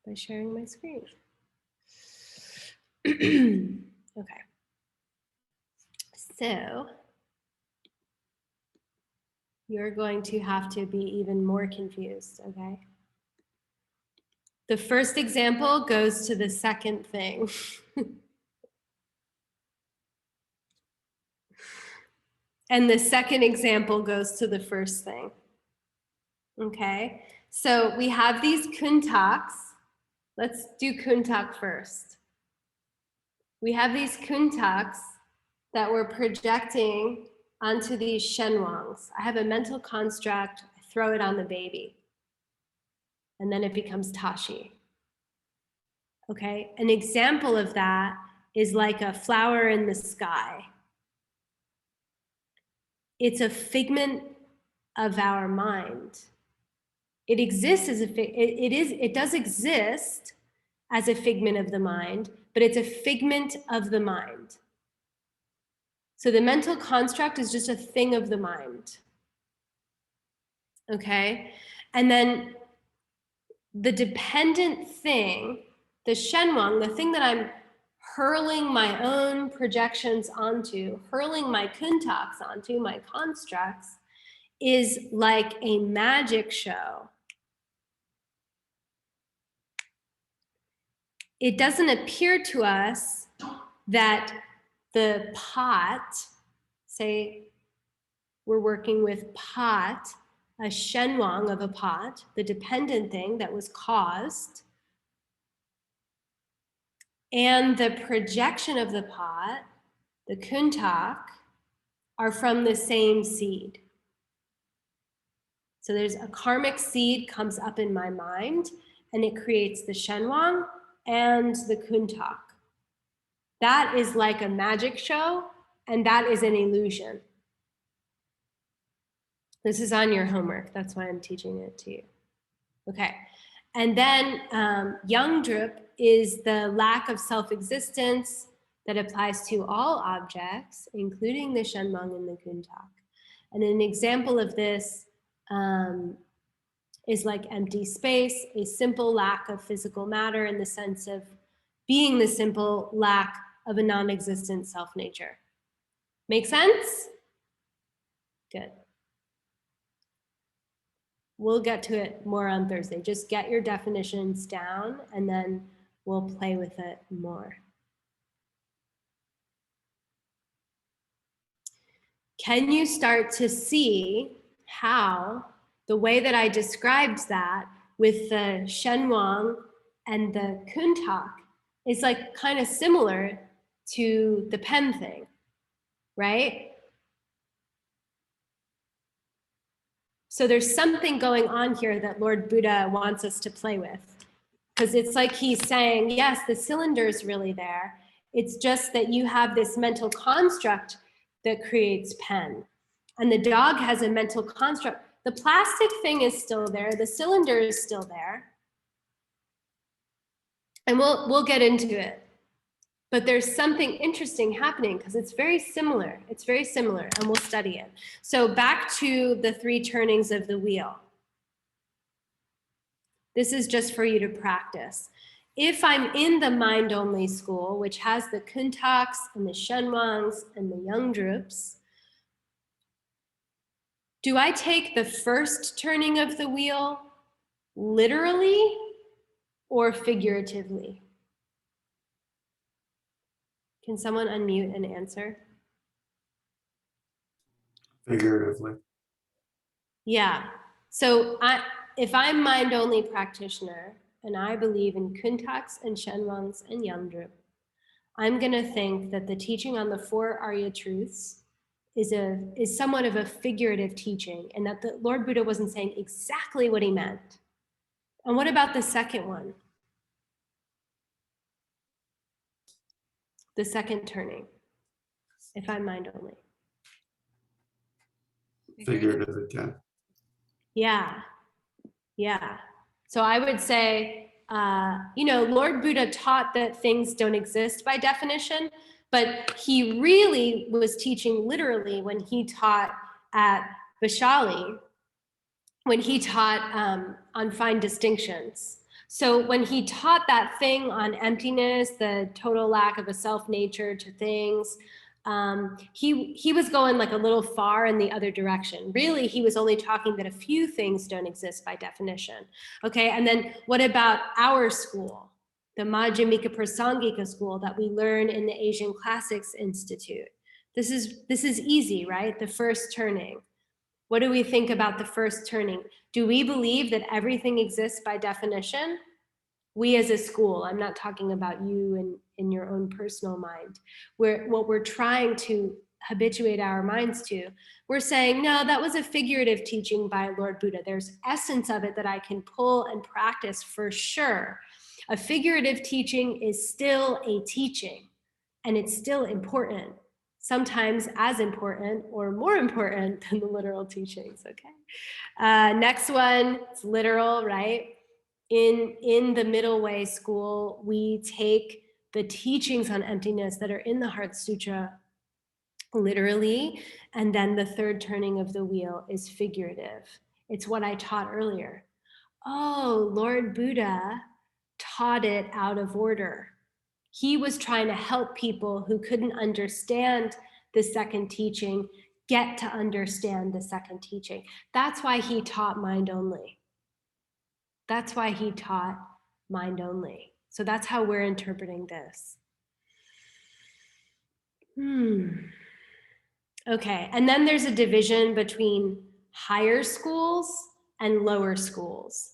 by sharing my screen. Okay. So you're going to have to be even more confused, okay? The first example goes to the second thing. And the second example goes to the first thing. Okay, so we have these kuntaks. Let's do kuntak first. We have these kuntaks that we're projecting onto these shenwangs. I have a mental construct, I throw it on the baby, and then it becomes tashi. Okay, an example of that is like a flower in the sky. It's a figment of our mind. It exists as it does exist as a figment of the mind, but it's a figment of the mind. So the mental construct is just a thing of the mind. Okay? And then the dependent thing, the shenwang, the thing that I'm hurling my own projections onto, hurling my kuntaks onto, my constructs, is like a magic show. It doesn't appear to us that the pot, say we're working with pot, a shenwang of a pot, the dependent thing that was caused, and the projection of the pot, the kuntak, are from the same seed. So there's a karmic seed comes up in my mind, and it creates the shenwang and the kuntak. That is like a magic show, and that is an illusion. This is on your homework. That's why I'm teaching it to you. Okay. And then Yangdrup is the lack of self-existence that applies to all objects, including the shenwang and the kuntak. And an example of this is like empty space, a simple lack of physical matter in the sense of being the simple lack of a non-existent self-nature. Make sense? Good. We'll get to it more on Thursday. Just get your definitions down and then we'll play with it more. Can you start to see how the way that I described that with the shenwang and the kuntak is like kind of similar to the pen thing, right? So there's something going on here that Lord Buddha wants us to play with, because it's like he's saying, yes, the cylinder is really there. It's just that you have this mental construct that creates pen, and the dog has a mental construct. The plastic thing is still there. The cylinder is still there. And we'll get into it. But there's something interesting happening because it's very similar. It's very similar, and we'll study it. So back to the 3 turnings of the wheel. This is just for you to practice. If I'm in the mind-only school, which has the kuntaks and the shenwangs and the yangdrups, do I take the first turning of the wheel literally or figuratively? Can someone unmute and answer? Figuratively. Yeah. So if I'm mind-only practitioner and I believe in kuntaks and shenwangs and yangdrup, I'm going to think that the teaching on the 4 Arya truths is somewhat of a figurative teaching, and that the Lord Buddha wasn't saying exactly what he meant. And what about the second one? The second turning, if I'm mind only. Figurative again. Yeah. Yeah. So I would say Lord Buddha taught that things don't exist by definition, but he really was teaching literally when he taught at Vaishali, when he taught on fine distinctions. So when he taught that thing on emptiness, the total lack of a self-nature to things, he was going like a little far in the other direction. Really, he was only talking that a few things don't exist by definition. Okay, and then what about our school, the Madhyamika Prasangika school that we learn in the Asian Classics Institute? This is easy, right? The first turning. What do we think about the first turning? Do we believe that everything exists by definition? We as a school, I'm not talking about you in your own personal mind. What we're trying to habituate our minds to, we're saying, no, that was a figurative teaching by Lord Buddha. There's essence of it that I can pull and practice for sure. A figurative teaching is still a teaching, and it's still important. Sometimes as important or more important than the literal teachings, okay? Next one, it's literal, right? In the Middle Way school, we take the teachings on emptiness that are in the Heart Sutra literally, and then the third turning of the wheel is figurative. It's what I taught earlier. Oh, Lord Buddha taught it out of order. He was trying to help people who couldn't understand the second teaching get to understand the second teaching. That's why he taught mind only. That's why he taught mind only. So that's how we're interpreting this. Okay, and then there's a division between higher schools and lower schools.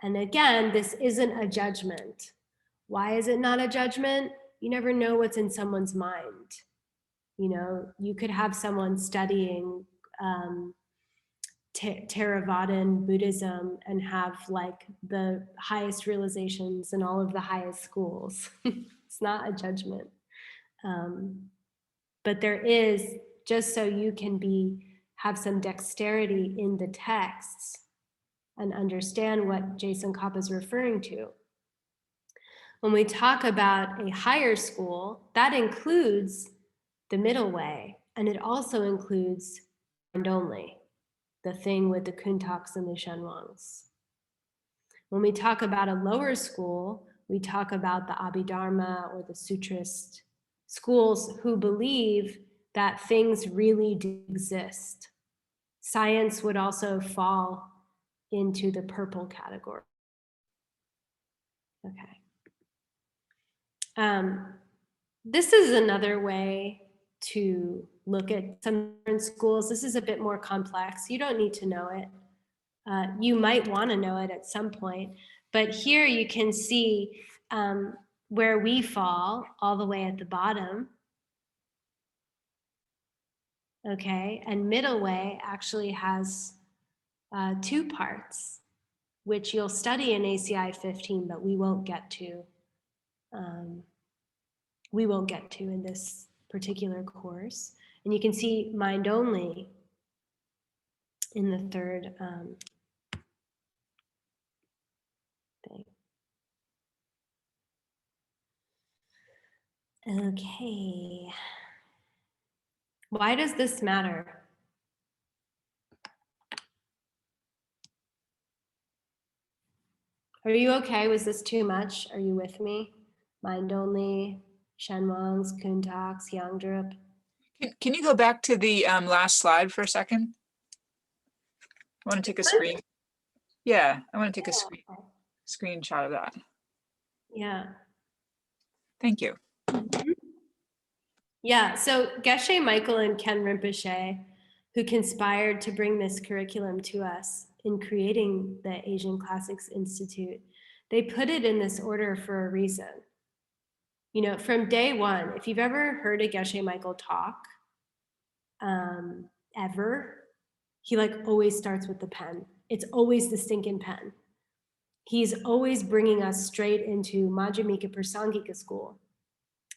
And again, this isn't a judgment. Why is it not a judgment? You never know what's in someone's mind. You could have someone studying Theravadan Buddhism and have like the highest realizations in all of the highest schools. It's not a judgment. But there is, just so you can have some dexterity in the texts and understand what Jason Kopp is referring to. When we talk about a higher school, that includes the middle way, and it also includes mind only, the thing with the Kuntaks and the Shenwangs. When we talk about a lower school, we talk about the Abhidharma or the Sutrist schools who believe that things really do exist. Science would also fall into the purple category. Okay. This is another way to look at some different schools. This is a bit more complex. You don't need to know it. You might want to know it at some point, but here you can see where we fall all the way at the bottom. Okay, and middle way actually has 2 parts, which you'll study in ACI18, but we won't get to. In this particular course. And you can see mind only in the third thing. Okay. Why does this matter? Are you okay? Was this too much? Are you with me? Mind only, Shenwangs, Kuntaks, Yangdrup. Can you go back to the last slide for a second? I want to take a screen. Yeah, I want to take a screenshot of that. Yeah. Thank you. Yeah, so Geshe Michael and Ken Rinpoche, who conspired to bring this curriculum to us in creating the Asian Classics Institute, they put it in this order for a reason. From day one, if you've ever heard a Geshe Michael talk, ever, he always starts with the pen. It's always the stinking pen. He's always bringing us straight into Madhyamika Prasangika school.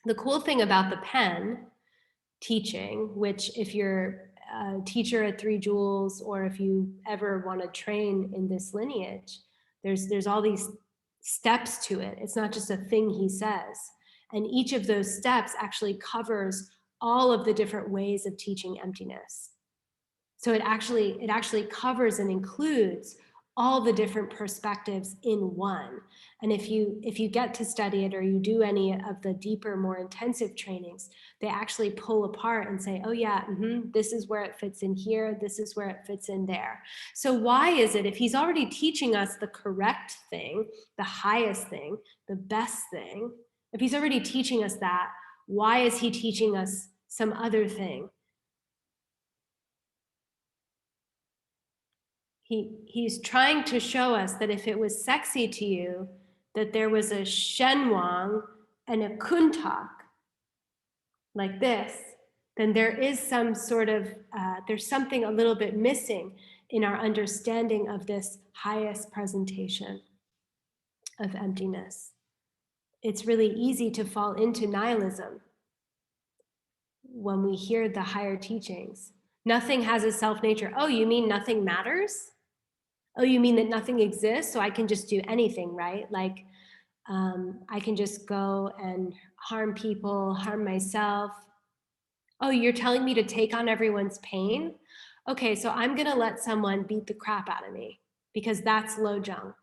The cool thing about the pen teaching, which if you're a teacher at 3 Jewels, or if you ever want to train in this lineage, there's all these steps to it. It's not just a thing he says. And each of those steps actually covers all of the different ways of teaching emptiness. So it actually covers and includes all the different perspectives in one. And if you get to study it, or you do any of the deeper, more intensive trainings, they actually pull apart and say, oh yeah, this is where it fits in here, this is where it fits in there. So why is it, if he's already teaching us the correct thing, the highest thing, the best thing, if he's already teaching us that, why is he teaching us some other thing? He's trying to show us that if it was sexy to you, that there was a Shenwang and a Kuntak, like this, then there is some sort of, there's something a little bit missing in our understanding of this highest presentation of emptiness. It's really easy to fall into nihilism when we hear the higher teachings. Nothing has a self-nature. Oh, you mean nothing matters? Oh, you mean that nothing exists, so I can just do anything, right? Like, I can just go and harm people, harm myself. Oh, you're telling me to take on everyone's pain? Okay, so I'm gonna let someone beat the crap out of me because that's Lojong.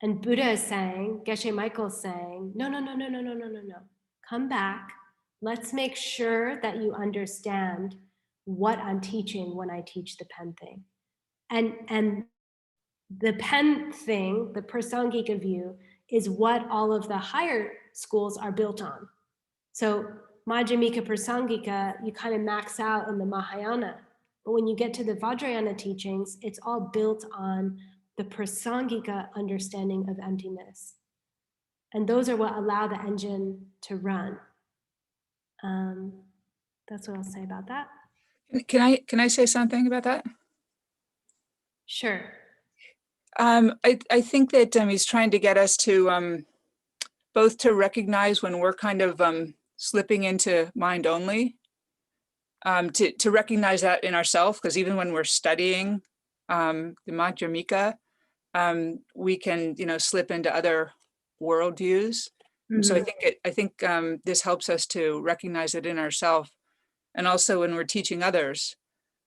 And Buddha is saying, Geshe Michael is saying, no. Come back. Let's make sure that you understand what I'm teaching when I teach the pen thing. And the pen thing, the Prasangika view, is what all of the higher schools are built on. So Madhyamika Prasangika, you kind of max out in the Mahayana. But when you get to the Vajrayana teachings, it's all built on the Prasangika understanding of emptiness. And those are what allow the engine to run. That's what I'll say about that. Can I say something about that? Sure. I think that he's trying to get us to both to recognize when we're kind of slipping into mind only, to recognize that in ourselves, because even when we're studying the Madhyamika, we can, slip into other worldviews. Mm-hmm. So I think this helps us to recognize it in ourselves, and also when we're teaching others,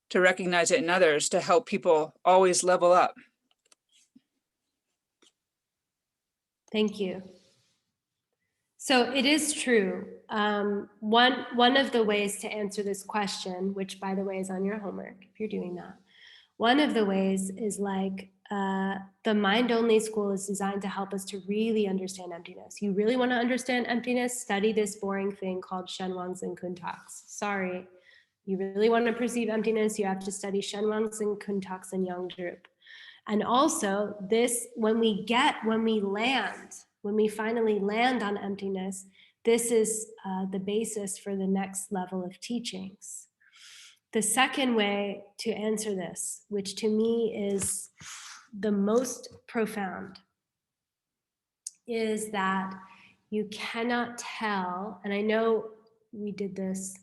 to recognize it in others, to help people always level up. Thank you. So it is true. One of the ways to answer this question, which by the way is on your homework, if you're doing that, one of the ways is like the mind-only school is designed to help us to really understand emptiness. You really want to understand emptiness? Study this boring thing called Shenwangs and Kuntaks. Sorry. You really want to perceive emptiness, you have to study Shenwangs and Kuntaks and Yangdrup. And also this, when we finally land on emptiness, this is the basis for the next level of teachings. The second way to answer this, which to me is the most profound, is that you cannot tell, and I know we did this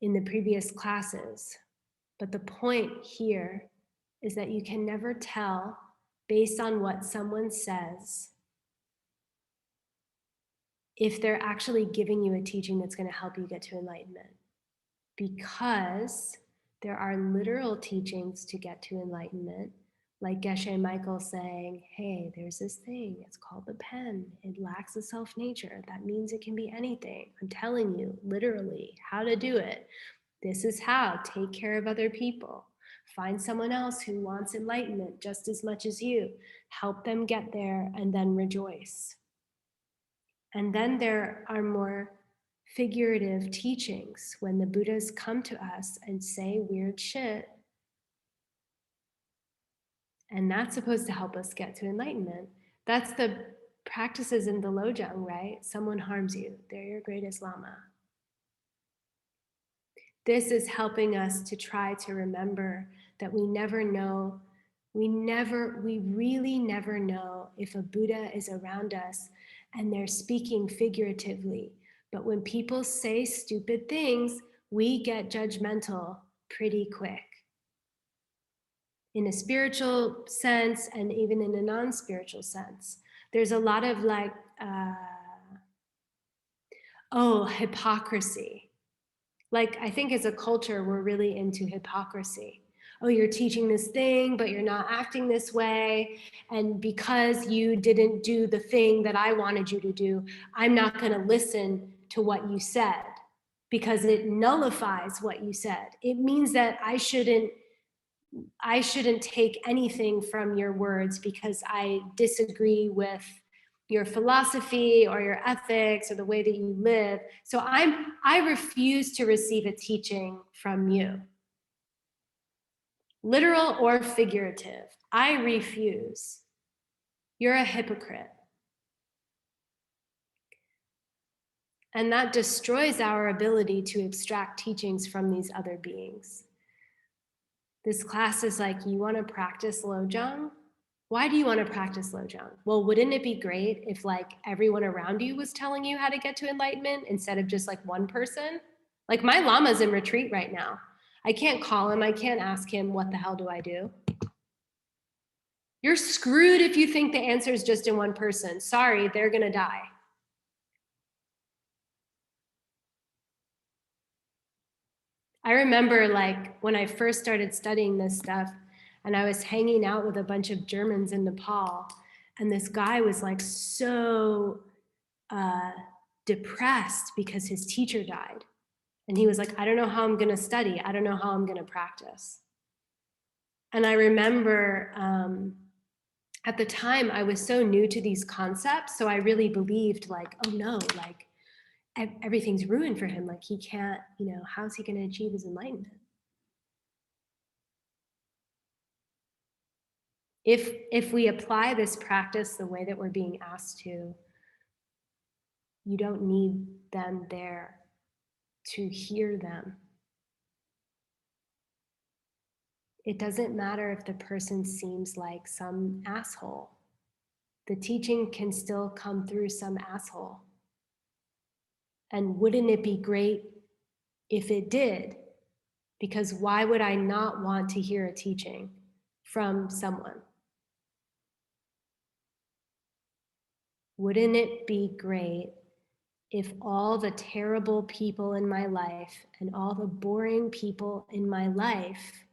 in the previous classes, but the point here is that you can never tell based on what someone says if they're actually giving you a teaching that's going to help you get to enlightenment. Because there are literal teachings to get to enlightenment, like Geshe Michael saying, hey, there's this thing, it's called the pen. It lacks a self-nature. That means it can be anything. I'm telling you, literally, how to do it. This is how. Take care of other people. Find someone else who wants enlightenment just as much as you. Help them get there and then rejoice. And then there are more figurative teachings when the Buddhas come to us and say weird shit. And that's supposed to help us get to enlightenment. That's the practices in the Lojong, right? Someone harms you, they're your greatest Lama. This is helping us to try to remember that we never know, we really never know if a Buddha is around us and they're speaking figuratively. But when people say stupid things, we get judgmental pretty quick. in a spiritual sense and even in a non-spiritual sense. There's a lot of like, hypocrisy. Like, I think as a culture, we're really into hypocrisy. Oh, you're teaching this thing, but you're not acting this way. And because you didn't do the thing that I wanted you to do, I'm not going to listen to what you said because it nullifies what you said. It means that I shouldn't take anything from your words because I disagree with your philosophy or your ethics or the way that you live. So I refuse to receive a teaching from you. Literal or figurative, I refuse. You're a hypocrite. And that destroys our ability to extract teachings from these other beings. This class is like, you want to practice Lojong? Why do you want to practice Lojong? Well, wouldn't it be great if like everyone around you was telling you how to get to enlightenment instead of just like one person? Like my Lama's in retreat right now. I can't call him. I can't ask him, what the hell do I do? You're screwed if you think the answer is just in one person. Sorry, they're going to die. I remember like when I first started studying this stuff and I was hanging out with a bunch of Germans in Nepal, and this guy was like so depressed because his teacher died. And he was like, I don't know how I'm going to study. I don't know how I'm going to practice. And I remember at the time I was so new to these concepts. So I really believed like, oh no, like everything's ruined for him. Like he can't, how's he going to achieve his enlightenment? If we apply this practice the way that we're being asked to, you don't need them there to hear them. It doesn't matter if the person seems like some asshole. The teaching can still come through some asshole. And wouldn't it be great if it did? Because why would I not want to hear a teaching from someone? Wouldn't it be great if all the terrible people in my life and all the boring people in my life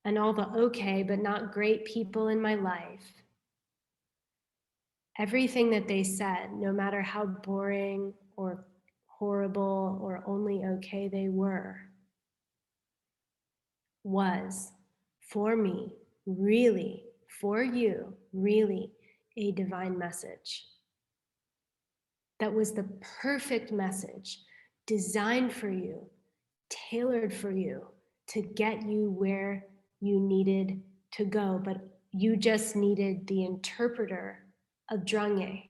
and all the okay but not great people in my life, everything that they said, no matter how boring or horrible or only okay they were, was for me, really, for you, really a divine message. That was the perfect message, designed for you, tailored for you to get you where you needed to go, but you just needed the interpreter of Drangye.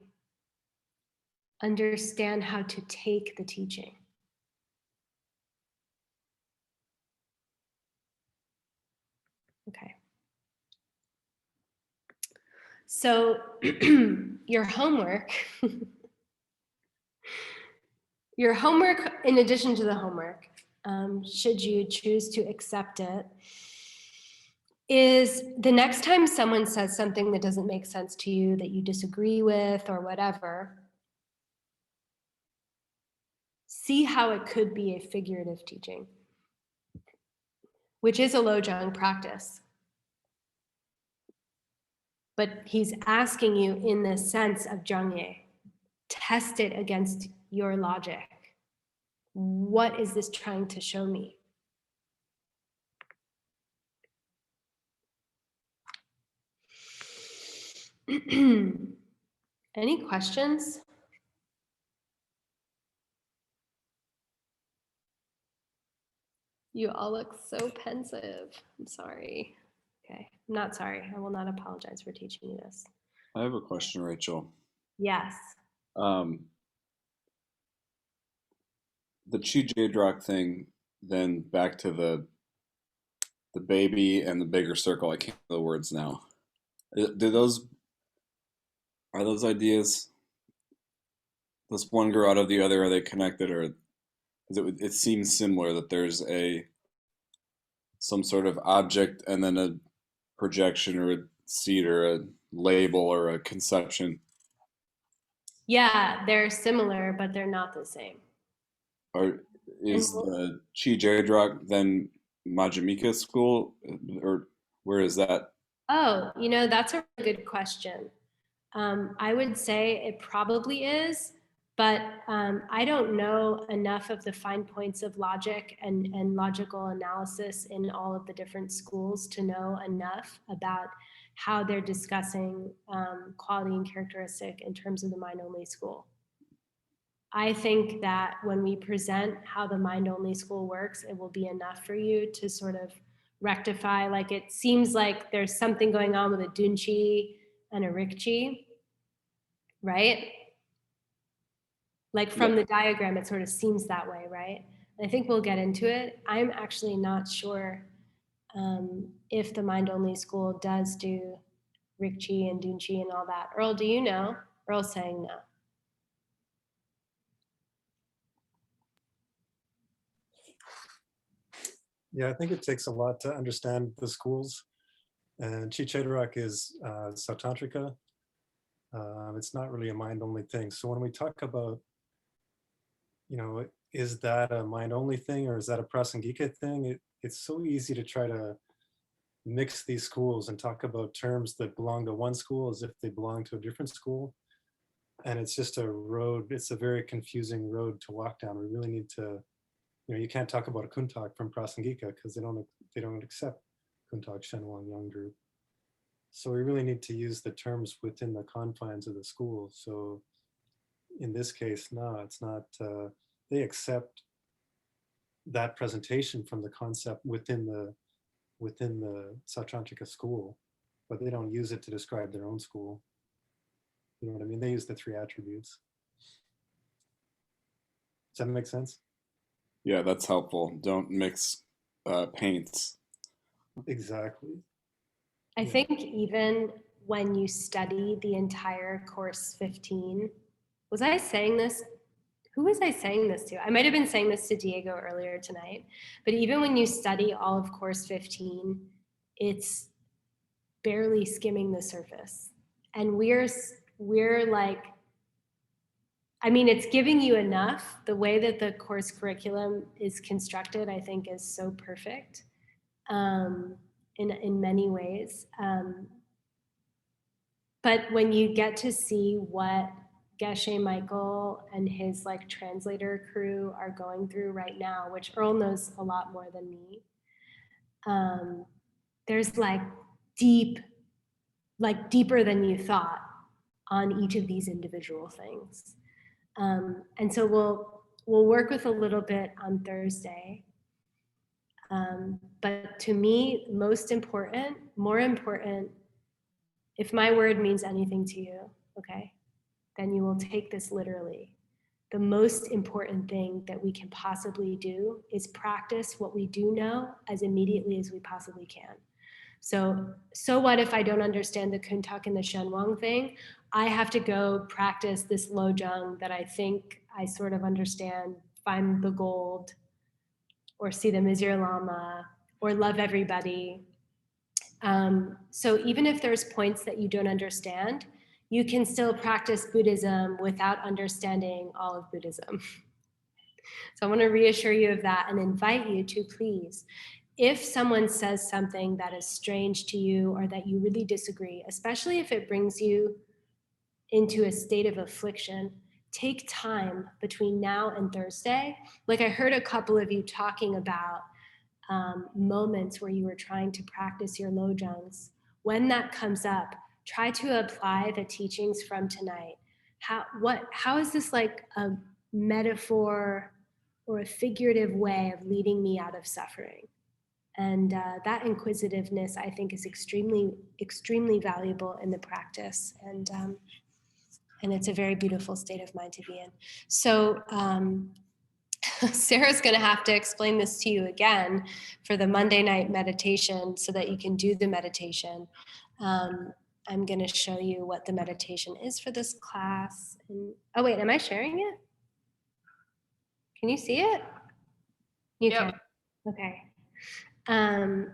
Understand how to take the teaching. Okay. So your homework, in addition to the homework, should you choose to accept it, is the next time someone says something that doesn't make sense to you, that you disagree with or whatever, see how it could be a figurative teaching, which is a Lojong practice. But he's asking you in the sense of Drangye, test it against your logic. What is this trying to show me? Any questions? You all look so pensive. I'm sorry. Okay, I'm not sorry. I will not apologize for teaching you this. I have a question, Rachel. Yes. The Chi Jadrock thing, then back to the baby and the bigger circle. I can't remember the words now. Are those ideas? Does one grow out of the other? Are they connected, or it seems similar that there's a some sort of object and then a projection or a seed or a label or a conception? Yeah, they're similar, but they're not the same. Or is the Chi Jadrock then Majjhimika school, or where is that? Oh, that's a really good question. I would say it probably is, but I don't know enough of the fine points of logic and logical analysis in all of the different schools to know enough about how they're discussing quality and characteristic in terms of the mind-only school. I think that when we present how the mind-only school works, it will be enough for you to sort of rectify, like it seems like there's something going on with a Dunchi and a Rikchi, right? Like from the diagram, it sort of seems that way, right? And I think we'll get into it. I'm actually not sure if the mind-only school does do Rikchi and Dunchi and all that. Earl, do you know? Earl's saying no. Yeah, I think it takes a lot to understand the schools. And Chi Chedrak is Sautantrika. It's not really a mind-only thing. So when we talk about, is that a mind-only thing or is that a Prasangika thing? It's so easy to try to mix these schools and talk about terms that belong to one school as if they belong to a different school. And it's just a road, it's a very confusing road to walk down. We really need to, you can't talk about a Kuntak from Prasangika because they don't accept Kuntak, Shenwang, Yang group. So we really need to use the terms within the confines of the school. So in this case, no, it's not, they accept that presentation from the concept within the Sautrantika school, but they don't use it to describe their own school. You know what I mean? They use the three attributes. Does that make sense? Yeah, that's helpful. Don't mix paints. Exactly. I think even when you study the entire course 15, was I saying this? Who was I saying this to? I might have been saying this to Diego earlier tonight, but even when you study all of course 15, it's barely skimming the surface. And we're like, I mean, it's giving you enough. The way that the course curriculum is constructed, I think is so perfect in many ways. But when you get to see what Geshe Michael and his like translator crew are going through right now, which Earl knows a lot more than me, there's like deeper than you thought on each of these individual things. And so we'll work with a little bit on Thursday. But to me, more important, if my word means anything to you, okay, then you will take this literally. The most important thing that we can possibly do is practice what we do know as immediately as we possibly can. So what if I don't understand the Kuntak and the Shenwang thing? I have to go practice this Lojong that I think I sort of understand, find the gold, or see the Mizir Lama, or love everybody. So even if there's points that you don't understand, you can still practice Buddhism without understanding all of Buddhism. So I want to reassure you of that and invite you to please, if someone says something that is strange to you or that you really disagree, especially if it brings you into a state of affliction, take time between now and Thursday. Like I heard a couple of you talking about moments where you were trying to practice your Lojongs. When that comes up, try to apply the teachings from tonight. How is this like a metaphor or a figurative way of leading me out of suffering? And that inquisitiveness, I think, is extremely, extremely valuable in the practice. And it's a very beautiful state of mind to be in. So Sarah's going to have to explain this to you again for the Monday night meditation so that you can do the meditation. I'm going to show you what the meditation is for this class. And, oh, wait, am I sharing it? Can you see it? You can. Okay. Oh,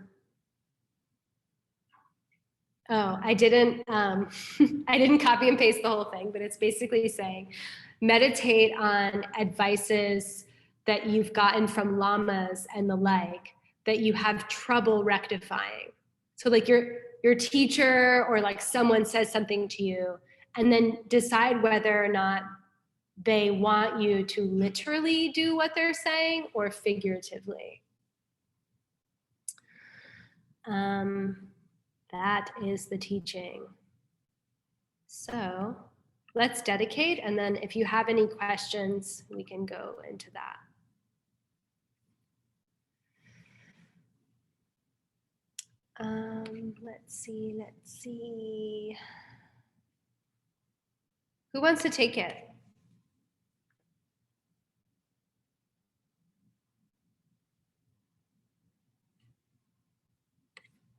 I didn't I didn't copy and paste the whole thing, but it's basically saying meditate on advices that you've gotten from lamas and the like that you have trouble rectifying. So like your teacher or like someone says something to you, and then decide whether or not they want you to literally do what they're saying or figuratively. That is the teaching. So let's dedicate, and then if you have any questions, we can go into that. Let's see. Who wants to take it?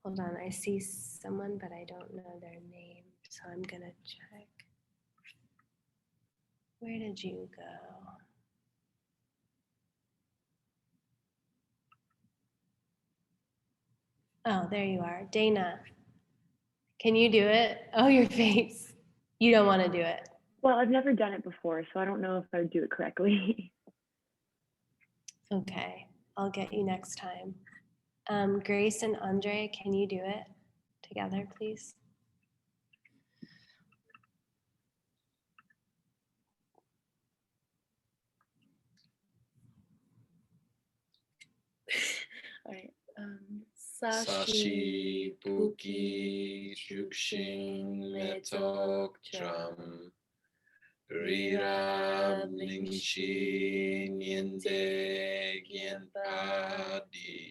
Hold on, I see someone, but I don't know their name, so I'm gonna check. Where did you go? Oh, there you are. Dana, can you do it? Oh, your face. You don't want to do it. Well, I've never done it before, so I don't know if I would do it correctly. Okay, I'll get you next time. Grace and Andre, can you do it together, please? All right. Sashi Puki Shukshin Metok Jam Rira Ningshi Nyende Gyenpadi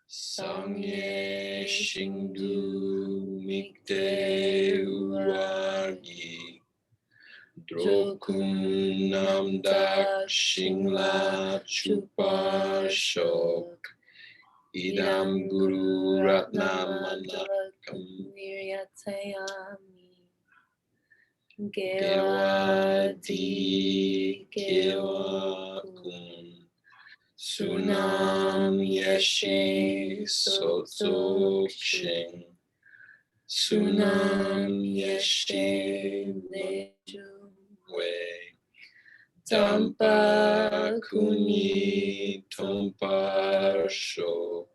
Sangye Shingdu Mikte Uragi Drokun Namdak Shingla Chupa Shok Idam Guru Ratnamanakam Niryatayami Gewadi Gewakun Sunam Yeshe Sotsokshing Sunam Yeshe Nejumwe Tampa Kuni Tompa Sho.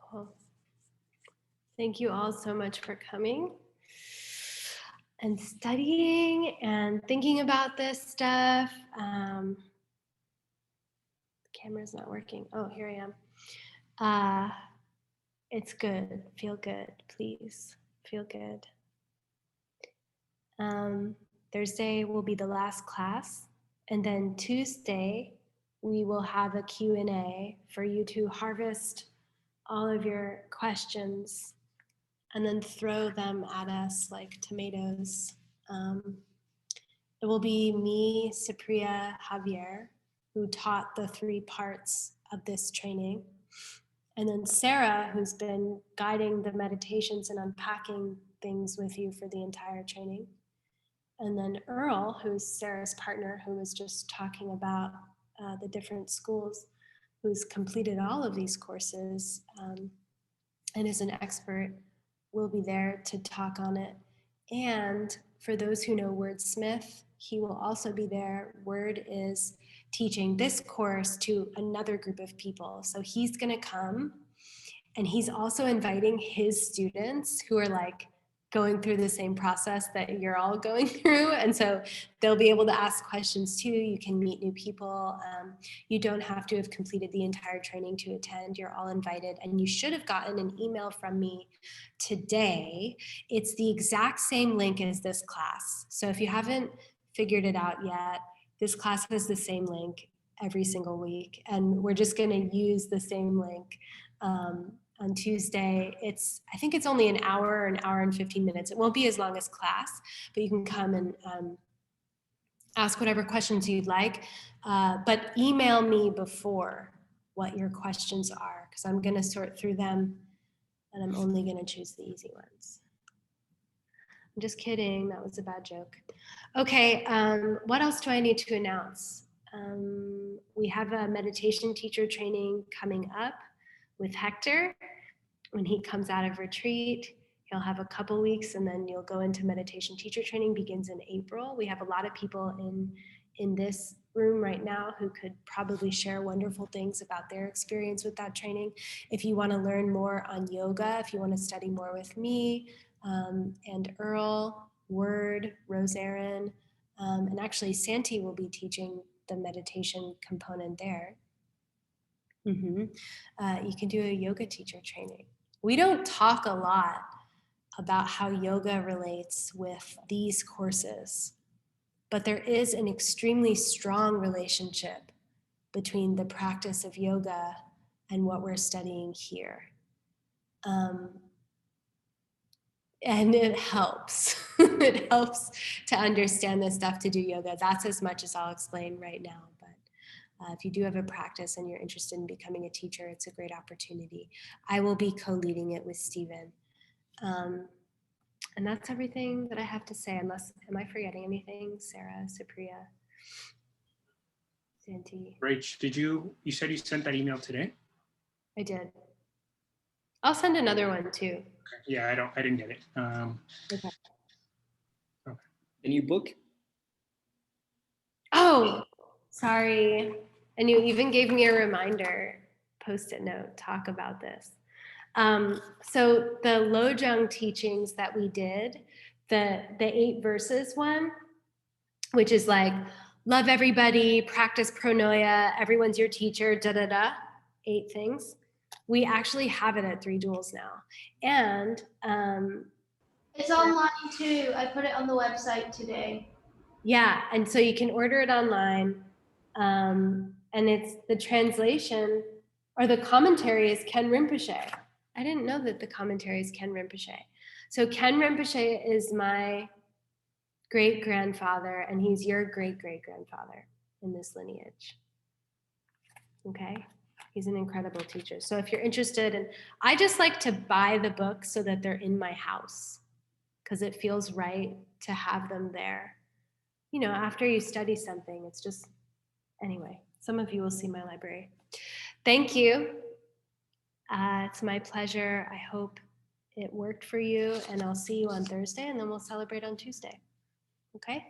Cool. Thank you all so much for coming and studying and thinking about this stuff. The camera's not working. Oh, here I am. It's good. Feel good, please. Feel good. Thursday will be the last class, and then Tuesday we will have a Q&A for you to harvest all of your questions and then throw them at us like tomatoes. It will be me, Cypria, Javier, who taught the 3 parts of this training. And then Sarah, who's been guiding the meditations and unpacking things with you for the entire training. And then Earl, who's Sarah's partner, who was just talking about the different schools, who's completed all of these courses and is an expert, will be there to talk on it. And for those who know Wordsmith, he will also be there. Word is teaching this course to another group of people. So he's gonna come, and he's also inviting his students who are like going through the same process that you're all going through. And so they'll be able to ask questions too. You can meet new people. You don't have to have completed the entire training to attend. You're all invited. And you should have gotten an email from me today. It's the exact same link as this class. So if you haven't figured it out yet, this class has the same link every single week. And we're just gonna use the same link. On Tuesday, I think it's only an hour and 15 minutes. It won't be as long as class, but you can come and ask whatever questions you'd like, but email me before what your questions are, because I'm gonna sort through them and I'm only going to choose the easy ones. I'm just kidding. That was a bad joke. Okay, what else do I need to announce? We have a meditation teacher training coming up with Hector. When he comes out of retreat, he'll have a couple weeks, and then you'll go into meditation teacher training. Begins in April. We have a lot of people in this room right now who could probably share wonderful things about their experience with that training. If you want to learn more on yoga, if you want to study more with me and Earl, Word, Rose Aaron, and actually Santi will be teaching the meditation component there. You can do a yoga teacher training. We don't talk a lot about how yoga relates with these courses, but there is an extremely strong relationship between the practice of yoga and what we're studying here. And it helps. It helps to understand this stuff to do yoga. That's as much as I'll explain right now. But if you do have a practice and you're interested in becoming a teacher, it's a great opportunity. I will be co-leading it with Stephen. And that's everything that I have to say, unless, am I forgetting anything? Sarah, Supriya, Santi. Rach, you said you sent that email today? I did. I'll send another one too. Yeah, I didn't get it. Okay. A new book? Oh, sorry. And you even gave me a reminder, post-it note, talk about this. So the Lojong teachings that we did, the 8 verses one, which is like, love everybody, practice pronoia, everyone's your teacher, 8 things. We actually have it at 3 Jewels now. And it's online too. I put it on the website today. Yeah, and so you can order it online. And it's the translation or the commentary is Ken Rinpoche. I didn't know that the commentary is Ken Rinpoche. So Ken Rinpoche is my great-grandfather, and he's your great-great-grandfather in this lineage. Okay? He's an incredible teacher. So if you're interested, and I just like to buy the books so that they're in my house because it feels right to have them there. You know, after you study something, it's just, anyway, some of you will see my library. Thank you. It's my pleasure. I hope it worked for you, and I'll see you on Thursday, and then we'll celebrate on Tuesday. Okay?